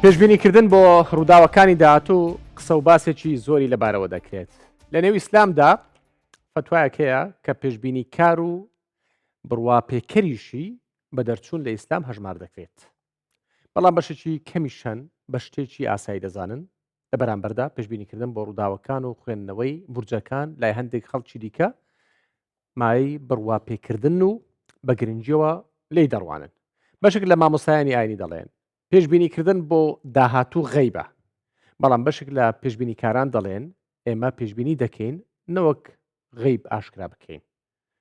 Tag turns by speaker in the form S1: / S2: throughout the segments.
S1: پێشبینیکردن بۆ ڕووداوەکانی داهاتوو قسە و باسێکی زۆری لەبارەوە دەکرێت. لە نێو ئیسلامدا فتوایەکەیە کە پێشبینی کار و بڕواپێکەریشی بە دەرچوون لە ئیسلام هەژمار دەکرێت. بەڵام بەشێکی کەمیشەن بە شتێکی ئاسایی دەزانن لە بەرامبەردا پێشبینیکردن بۆ ڕووداوەکان و خوێندنەوەی بورجەکان لای هەندێک خەڵکی دیکە مای بڕواپێکردن و بە گرنگیەوە لی دەڕوانن. بەشێک لە مامۆسایانی ئاینی دەڵێن پێشبینیکردن بۆ داهاتوو غەیبە، بەڵام بەشێک لە پێشبینیکاران دەڵێن ئێمە پێشبینی دەکەین نەوەک غەیب ئاشکرا بکەین.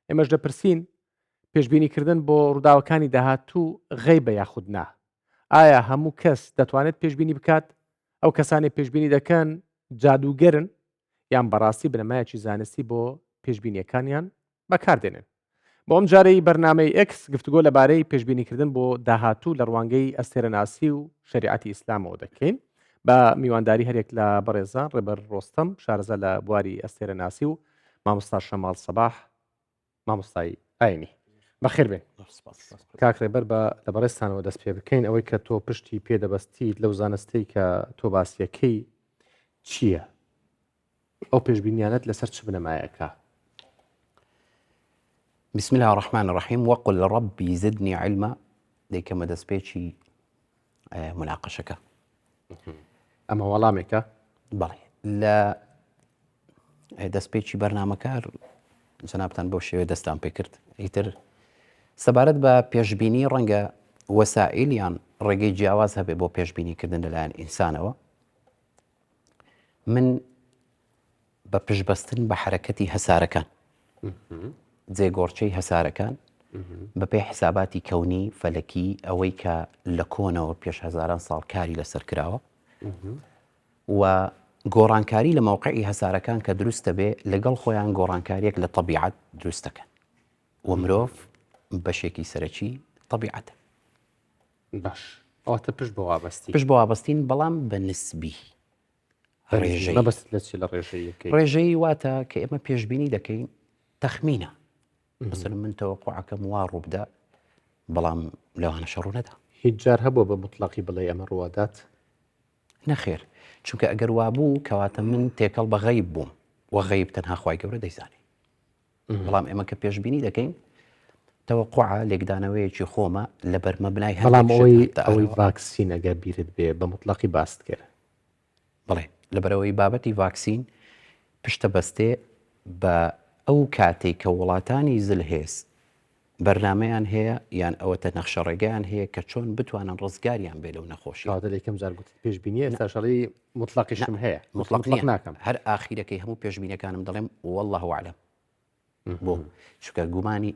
S1: ئێمەش دەپرسین پێشبینیکردن بۆ ڕووداوەکانی داهاتوو غەیبە یاخود نا؟ ئایا هەموو کەس دەتوانێت پێشبینی بکات؟ ئەو کەسانی پێشبینی دەکەن جادوگەرن یان بەڕاستی بنەمایەکی زانستی بۆ پێشبینیەکانیان بەکاردێنن؟ بۆ ئەم جارەی بەرنامەی ئێکس گفتوگۆ لەبارەی پێشبینیکردن بۆ داهاتوو لە ڕوانگەی ئەستێرەناسی و شریعەتی ئیسلامەوە دەکەین بە میوانداری هەرێک لە بەڕێزان ڕێبەر ڕۆستەم شارەزە لە بواری ئەستێرەناسی و مامۆستا شەماڵ سەباح مامۆستای ئاینی. بەخێر بێن کاک ڕێبەر بە لە بەڕێستانەوە دەست پێ بکەین ئەوەی کە تۆ پشتی پێدەبەستیت لەو زانستەی کە تۆ باسیەکەی چییە؟ ئەو پێشبینیانەت لەسەر چ بنەمایەکە؟
S2: بسم الله الرحمن الرحيم وقل ربي زدني علما ديك ما دەستپێکی مناقشەکە
S1: ئەمە وەڵامێکە؟
S2: بەڵێ لە دەستپێکی بەرنامەکار جەنابتان بەو شێوێ دەستان پێ کرد. ئیتر سەبارەت بە پێشبینی ڕەنگە وەسائل یان ڕێگەی جیاواز هەبێ بۆ پێشبینیکردن لەلایەن ئینسانەوە. من بە پشبەستن بە حرەکەتی هەسارەکان جێگۆڕچەی هەسارەکان بەپێی حساباتی کەونی فەلەکی ئەوەی کە لە کۆنەوە پێش هەزاران ساڵ کاری لەسەر کراوە و گۆڕانکاری لە موقعی هەسارەکان کە دروستە بێ لەگەڵ خۆیان گۆڕانکاریەک لە طەبیعەت دروستەکەن و مرۆڤ بەشێکی سەرەکی طەبیعەتە.
S1: باش ئەواتە پشت بە وابەستی
S2: پشت بە وابەستین بەڵام بە نسبی ڕێژەی
S1: نەبەست لە چی لە ڕێژەیەکەی
S2: ڕێژەی واتە کە ئێمە پێشبینی دەکەین تەخمینە. مثلا من تەوەقوعەکەم وا ڕووبدا بەڵام لەوانە شەڕوو نەدا.
S1: هیچ جار هەبووە بە مطلقی بڵێ ئەمە ڕوادات؟
S2: نەخێر، چونکە ئەگەر وابوو کەواتە من تێکەڵ بە غەیب بووم و غەیب تەنها خوای گەورە دەیزانێ. بەڵام ئێمە کە پێشبینی دەکەین تەوەقوعە لێکدانەوەیەکی خۆمە لەبەر مەبنای
S1: بەڵام ئەوەی ڤاکسین ئەگەر بیرت بێ بە مطلقی باست کرد.
S2: بڵێ لەبەرەوەی بابەتی ڤاکسین پشتە بەستێ بە ئەو کاتێک کە وڵاتانی زلهێز بەرنمەیان هەیە یان ئەوەتە نەخشە ڕێگەیان هەیە کە چۆن بتوانن ڕزگاریان بێ لەو نەخۆشی.
S1: کاتە یەکەم جار گوتت پێشبینیە ئێستاشەڵی مطلقیشم هەیە
S2: مطلق
S1: ناکەم.
S2: هەر ئاخیرەکەی هەموو پێشبینەکانم دەڵێم والله ئەعلەم بۆ چونکە گومانی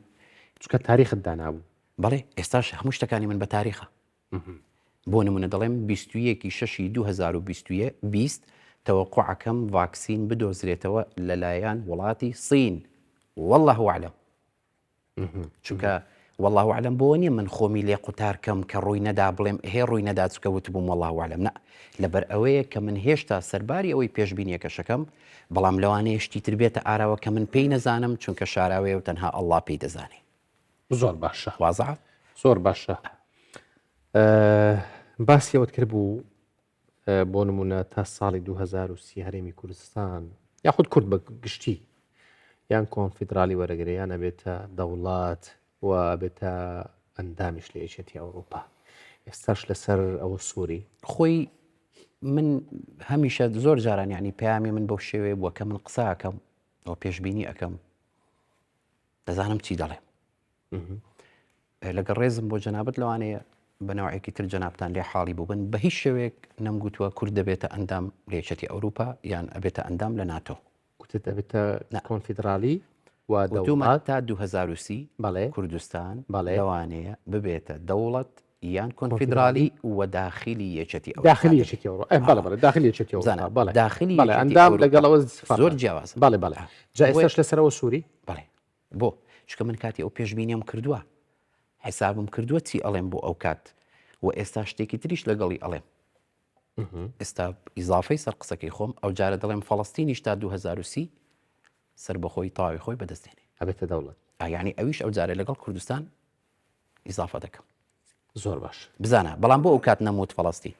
S1: چونکە تاریخت دانابوو.
S2: بەڵێ ئێستاش هەموو شتەکانی من بە تاریخە. بۆ نمونە دەڵێم 21/6/2020 تەوەقوعەکەم ڤاکسین بدۆزرێتەوە لەلایەن وڵاتی سین والله ئەعلەم. چونکە والله ئەعلەم بۆ نییە من خۆمی لێ قوتارکەم کە ڕووی نەدا بڵێم هێ ڕووی نەدا چکە وتبووم والله ئەعلەم نە، لەبەر ئەوەیە کە من هێشتا سەرباری ئەوەی پێشبینیەکە شەکەم بەڵام لەوانەیە شتی تر بێتە ئاراوە کە من پێی نەزانم چونکە شاراوەیە و تەنها ئەڵڵا پێی دەزانێ.
S1: زۆر باشە،
S2: وازە
S1: زۆر باشە. باسی ئەوت کرد بوو بۆ نمونە تا ساڵی 2030 هەرێمی کوردستان یاخود کورد بە گشتی یان کۆنفیدرالی وەرەگرەیان ئەبێتە دەوڵات و بێتە ئەندامیش لە یەکێتی ئەوروپا. ئێستاش لەسەر ئەوە سووری
S2: خۆی من هەمیشە زۆر جاران یعنی پەیامی من بەو شێوەیە بووە کە من قسە ئەەکەم ئەو پێشبینی ئەەکەم دەزانم چی دەڵێم. لەگەڵ ڕێزم بۆ جەنابەت لەوانەیە بەناوعێکی تر جەنابتان لێ حاڵی بوو بن بە هیچ شێوەیەک نەمگوتووە کورد دەبێتە ئەندام لە یەکێتی ئەوروپا یان ئەبێتە ئەندام لە ناتۆ.
S1: گوتت ئەبێتە کۆنفیدرالی و
S2: دەوڵات تا 2030
S1: بەڵێ
S2: کوردستان
S1: بەڵێ
S2: لەوانەیە ببێتە دەوڵەت یان کۆنفیدرالی و داخلی یەکێتی ئەوروپا.
S1: داخلی یەکێتی ئەوروپا بەڵێ داخلی یەکێتی ئەوروپا بەڵێ
S2: داخلی
S1: بەڵێ ئەندام لەگەڵەوە
S2: زۆر جیاواز.
S1: بەڵێ بەڵێ جا ئێستاش لەسەرەوە سووری
S2: بەڵێ بۆ چکە من کاتی ئەو پێشبینیم کردووە حسابم کردووە چی ئەڵێم بۆ ئەو کات و ئێستا شتێکی تریش لەگەڵی ئەڵێم. ئێستا ئیزافەی سەر قسەکەی خۆم ئەو جارە دەڵێم فەڵەستینیش تا 2030 سەر بەخۆی تاوی خۆی بەدەستێنێ
S1: ئەبێتە دەوڵەت.
S2: یعنی ئەویش ئەو جارە لەگەڵ کوردستان ئیزافە دەکەم.
S1: زۆر باش
S2: بزانە بەڵام بۆ ئەو کات نەموت فەڵەستی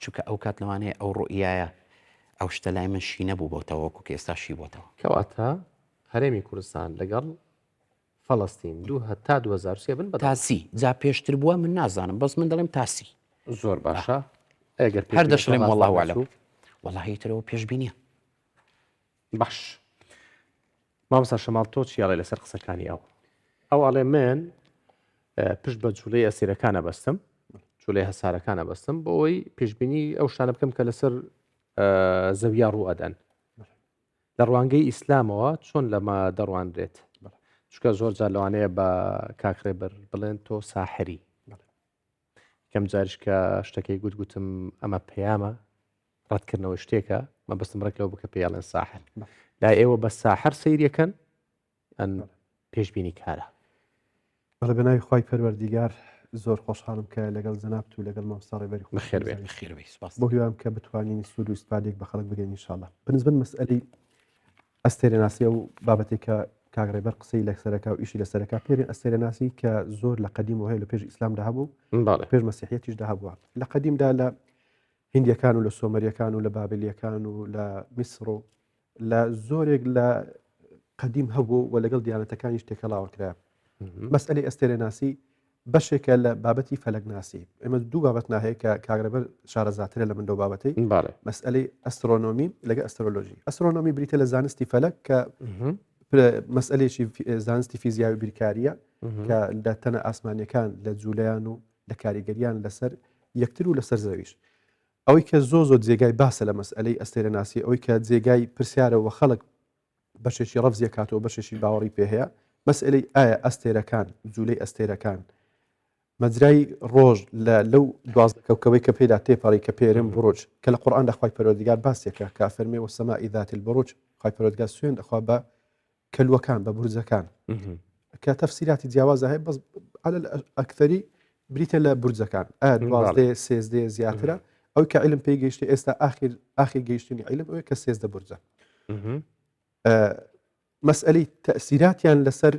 S2: چونکە ئەو کات لەوانەیە ئەو ڕوئیایە ئەو شتە لای من شی نەبوو بۆتەوە وەکو کە ئێستاشی بۆتەوە.
S1: کەواتە هەرێمی کوردستان لەگەڵ فەڵەستین تا 2023 بن بە
S2: تاسی جا پێشتر بووە من نازانم بەس من دەڵێم تاسی
S1: زۆر باشە ئەگەر
S2: هەر دەشڵێم والله أعلم والله ترەوە پێشبینیە.
S1: باش مامۆستا شەماڵ تۆ چیاڵێ لەسەر قسەکانی ئەو ئەڵێ من پشت بە جوولەی ئەسیرەکانە بەستم جوولەی هەسارەکانە بەستم بۆ ئەوەی پێشبینی ئەو شتانە بکەم کە لەسەر زەویا ڕوو ئەدەن لە ڕوانگەی ئیسلامەوە چۆن لەمە دەڕوانرێت چکە زۆر جار لەوانەیە بە کاکرێبەر بڵێن تۆ ساحری کەم جاریش کە شتەکەی گوتم ئەمە پەیامە ڕەتکردنەوە شتێکە مە بەستم ڕێک لەوە بکە پێیاڵێن ساحر لای ئێوە بە ساحر سەیریەکەن ئەن پێشبینی کارە.
S3: بەڵێ بەناوی خوای پەروەردیگار زۆر خۆشحاڵم کە لەگەڵ جەنابت و لەگەڵ مامۆستا ڕێبەری
S1: بەخێر بێت.
S2: بەخێر بێ سوپاس.
S3: بۆ هیوام کە بتوانین سوود و ئیسپادێک بە خەڵک بگەین ئینشاءالله. بنسبەت مەسئلەی ئەستێرەناسی و بابەتێک کە کاگڕێبەر قسەی لەسەرەکە و ئیشی لەسەرەکە پێرین ئەستێرەناسی کە زۆر لە قەدیم و هەیە لە پێش ئیسلامدا هەبوو پێش مەسیحیەتیشدا هەبووە لە قەدیمدا لە هندیەکان و لە سۆمەریەکان و لە بابلیەکان و لە میسر و لە زۆرێک لە قەدیم هەبوو و لەگەڵ دیانەتەکانی شتێکەڵاوە کرا. مەسئلەی ئەستێرەناسی بەشێکە لە بابەتی فەلەکناسی ئێمە دوو بابەت ناهەیە کە کاگڕێبەر شارەزاترە لە من دەو بابەتەی مەسئلەی ئەسترۆنۆمی لەگە ئەسترۆلۆژی. ئەسترۆنۆمی بریتە لە زانستی فەلەک کە مەسئلەیەکی زانستی فیزیاوی بیرکاریە کە لە تەنە ئاسمانیەکان لە جوولەیان و لە کاریگەریان لەسەر یەکتر و لەسەر زەویش. ئەوەی کە زۆ جێگای باسە لە مەسئلەی ئەستێرەناسی ئەوەی کە جێگای پرسیارەوە خەڵک بەشێکی ڕەفزیە کاتەوە بەشێکی باوەڕی پێ هەیە مەسئلەی ئایا ئەستێرەکان جوولەی ئەستێرەکان مەجرای ڕۆژ لەو کەوکەوەی کە پێدا تێپەڕی کە پێرم بڕۆچ کە لە قورئان دەخوای پەروەردگار باسێکە کە فەرمێ وەسەمائی ذات البروج خوای پەروەردگار سوێن دەخوا بە کەلوەکان بە بورجەکان کە تەفسیراتی جیاوازە هەیە بەس على الأكثری بریتە لە بورجەکان ئایا 12 13 زیاترە ئەوەی کە عیلم پێی گەیشتە ئێستا ئاخر گەیشتنی عیلم ئەوەیە کە 13 بورجە. مەسئلەی تەأسیراتیان لەسەر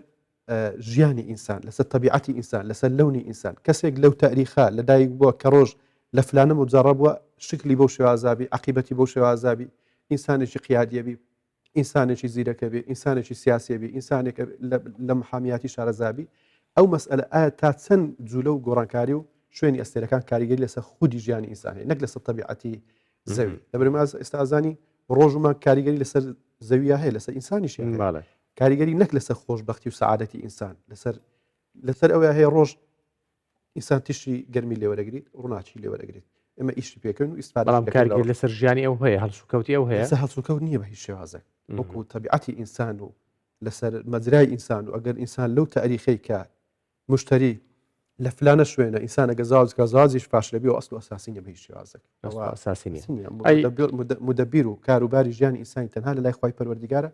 S3: ژیانی ئینسان لەسەر طبیعەتی ئینسان لەسەر لەونی ئینسان کەسێک لەو تاریخا لەدایک بووە کە ڕۆژ لە فلانە مجەڕە بووە شکلی بەو شێوازابی عقیبەتی بەو شێوازابی ئینسانێکی قیادیەبی ئینسانێکی زیرەکە بێ ئینسانێکی سیاسی بێ ئینسانێک لە محامیاتی شارەزابی ئەو مەسئلە ئایا تا چەند جوولە و گۆڕانکاری و شوێنی ئەستێرەکان کاریگەری لەسەر خودی ژیانی ئینسانی نەک لەسەر طبیعەتی زەوی لەبەرماز ئێستازانی ڕۆژمان کاریگەری لەسەر زەویە هەیە لەسەر ئینسانیشی کاریگەری نەک لەسەر خۆشبەختی و سەعادەتی ئینسان لەسەر ئەوەیە هەیە ڕۆژ ئینسان تشتی گەرمی لێوەرەگریت ڕووناچی لێوەرەگریت ئێمە ئیشی پێکەن و ئیسپادە
S1: کاریگەری لەسەر ژیانی ئەو هەیە هەڵسوکەوتی ئەو هەیە
S3: هەڵسوکەوت نییە بە هیچ شێوازێک وەکو طبیعەتی ئینسان و لەسەر مەجرای ئینسان و ئەگەر ئینسان لەو تاریخەی کە مشتری لە فلانە شوێنە ئینسانەگە زاوزکە زازیش پاشلەبی و ئەسڵ و ئەساسی نیە بە هیچ شێوازێک
S1: ئەساسی نیە
S3: مدەبیر و کاروباری ژیانی ئینسانی تەنها لە لای خوای پەروەردگارە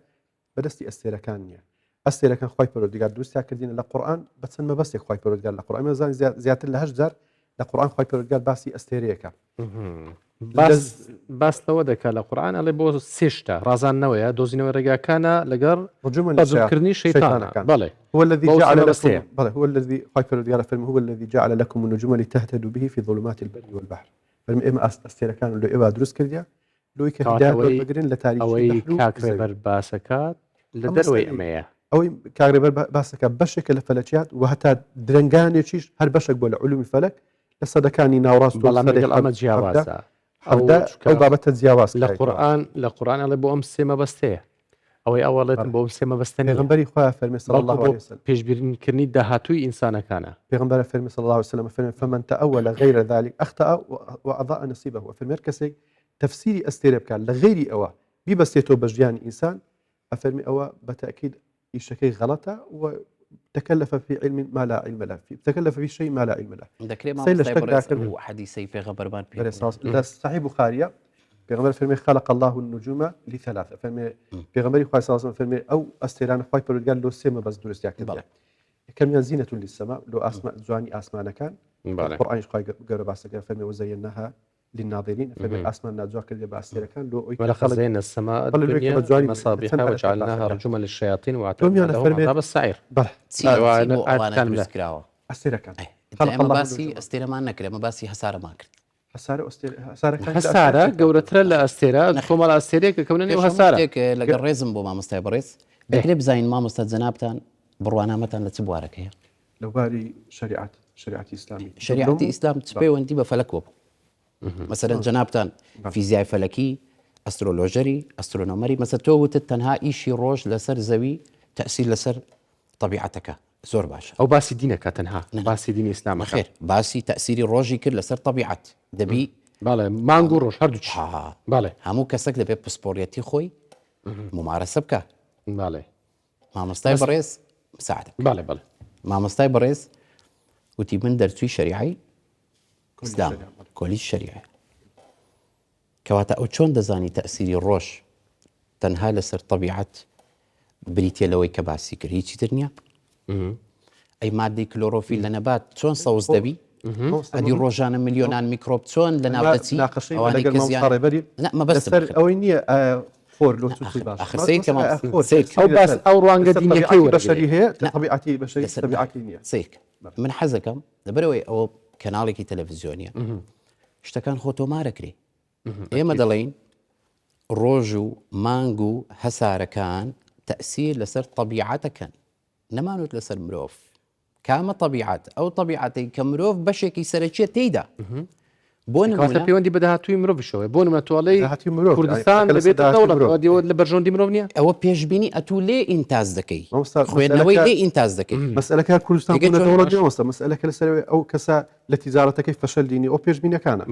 S3: بەدەستی ئەستێرەکان نییە. ئەستێرەکان خوای پەروەردگار دروستیا کردینە لە قورئان بە چەند مەبەستێک خوای پەروەردگار لە قورئان مەزان زیاتر لە 8 جار لە قورئان خوای پەروەردگار باسی ئەستێرەیەکە
S1: باس لەوە دەکات لە قورئان ئەڵێ بۆ سێشتا ڕازانەوەیە دۆزینەوەی ڕێگاکانە لەگەڵ بەجوکردنی شەیطانەکان. بەڵێ
S3: هو الذي جعل لكم هو الذي خوای پەروەردگار فەرمی هو الذي جعل لكم النجوم لتهتدوا به في ظلمات البر والبحر. فەرمی ئێمە ئەستێرەکان لە ئێوە دروست کردیا لۆی کە هدایت بگرن لە تاریکی
S1: ئەوەی کاکرێبەر باسەکات لە دەروەی ئەمەیە
S3: ئەوەی کاگرێبەر باسەکە بەشێکە لە فەلەکیات و هەتا درەنگانێکیش هەر بەشێک بۆ لە علومی فەلەک لە سەدەکانی ناوڕاست
S1: بەڵام ئەمە جیاوازە
S3: ئەو بابەتە جیاواز
S1: لە قورئان ئەڵێ بۆ ئەم سێ مەبەستەیە ئەوەی ئەوەڵێتن بۆ ئەم سێ مەبەستە
S3: پێغەمبەری خوا فەرمی صلی الله عليه وسلم
S1: پێشبینکردنی داهاتووی ئینسانەکانە
S3: پێغەمبەر فەرمی صلی الله عليه وسلم فەرمی فمن تأول غير ذلك أخطأ وأضاع نصيبه فەرمی کەسێک تفسیری ئەستێرە بکات لە غیری ئەوە بیبەستێتەوە بە ژیانی ئینسان ئەفەرمی ئەوە بەتأکید ئیشەکەی غەڵەتە و تكلف في علم ما لا علم له تكلف في شيء ما لا علم له
S2: ذكر ما حديثي في غبربان
S3: في صحيح بخاري پیغمبر فرمی خلق الله النجوم لثلاثه فرمی پیغمبری خدا صلی الله علیه و فرمی او استیران خدای پروردگار لو سه بس درست کرده كم زينة للسماء لو اسماء زواني اسماء كان القران خدای گەورە باس کرد فرمی وزيناها للناظرين فرمی اسماء نازوا کرده با استیران كان لو
S1: ولقد زينا السماء الدنيا مصابيح وجعلناها رجوما للشياطين واعتدنا عذاب السعير
S2: كامله استيران كان خلق الله باسي استيران ما نكره ما باسي حساره ما كرت
S1: هەسارە گەورەترە لە ئەستێرە کۆمەڵ ئەستێرێک کەونێ هەسارە
S2: لەگەڵ ڕێزم بۆ مامۆستای بەڕێز دەکرێت بزانین مامۆستا جەنابتان بڕوانامەتان لە چ بوارەکەیە
S3: لەوباری شریعتی ئیسلامی
S2: شریعتی ئیسلام چ پەیوەندی بە فەلەک وە مەسەرەن جەنابتان فیزیای فەلەکی ئەسترۆلۆژەری ئەسترۆنۆمەری مەسە تۆ وتت تەنها ئیشی ڕۆژ لەسەر زەوی تەأسیر لەسەر طبیعەتەکە زۆر باشە
S1: ئەو باسی دینەکە تەنها باسی دینی ئیسلامە
S2: خێر باسی تەأسیری ڕۆژی کرد لەسەر طبیعەت دەبی
S1: باڵێ مانگ و ڕۆژ هەردووچ باڵێ
S2: هەموو کەسێک دەبێت پسپۆریەتی خۆی ممارەسە بکە
S1: باڵێ
S2: مامۆستای بەڕێز مساعدە
S1: باڵێ باڵێ
S2: مامۆستای بەڕێز وتی من دەرچووی شریعی ئیسلام کۆلیج شریعە کەواتە ئەو چۆن دەزانی تەأسیری ڕۆژ تەنها لەسەر طبیعەت بریتە لەوەی کە باسی کرد هیچی تر نییە ئەی مادەی کلۆرۆفیل لە نەبات چۆن سەوز دەبی ئەدی ڕۆژانە میلیۆنان میکرۆب چۆن لە ناوچی
S3: ئەوەی نییە خۆر لۆ
S1: ئەو ڕوانگە دینەکەی
S3: بەشەری هەیە طبیعەتی بەشەری طبیعەتی نییە
S2: سێک من حەزەکەم لەبەرەوەی ئەوە کەناڵێکی تەلەڤیزیۆنیە شتەکان خۆتۆمارەکرێ ئێمە دەڵێین ڕۆژ و مانگ و هەسارەکان تەأسیر لەسەر طبیعەتەکەن نەمانوت لەسەر مرۆڤ کامە طبیعەت ئەو طبیعەتی کە مرۆڤ بەشێکی سەرەکیە تێیدا بۆ
S1: کاتە پەیوەندی بە داهاتووی مرۆڤشەوە بۆ نمە تۆڵەی کوردستان دەبێت لە بەرژۆندی مرۆڤ نییە
S2: ئەوە پێشبینی ئەتوو لێ ئینتاز دەکەی خوێندنەوەی لێ ئینتاز دەکەی
S3: مەسئلەکە کوردستان دەوڵەتیەوەستا مەسئلەکە لەسەرەوەی ئەو کەسە لە تیجارەتەکەی فەشەل دینی ئەو پێشبینەکانە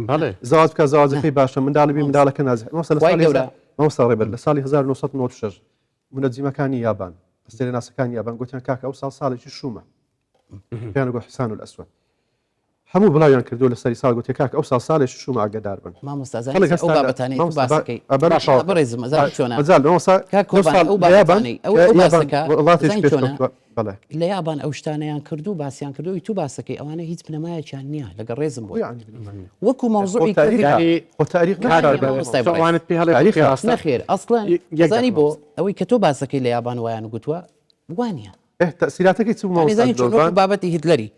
S3: زاواج بکە زاواجەکەی باشە منداڵبی منداڵەکە نازێت مەوسا ڕێبەر لە ساڵی 1996 منەجیمەکانی یابان ئەستێرە ناسەکانی یابان گوتیان کاکە ئەو ساڵێکی شومە پێیان گۆ حسان الأسود هەموو بڵاویان کردو لە سەری ساڵ گوتی کاکە ئەو ساڵێکی شومە ئاگدار بن
S2: لە یابان ئەو شتانەیان کردو باسییان کردوی تو باسەکەی ئەوانە هیچ بنەمایەکیان نییە لەگە ڕێزم بۆ وەکو مەوزوعی نەخێر ئەسڵان یەزانی بۆ ئەوەی کە تۆ باسەکەی لە یابان وایان گوتووە وانە
S3: تەسیراتەکەی چ
S2: بابەتی هیتلەری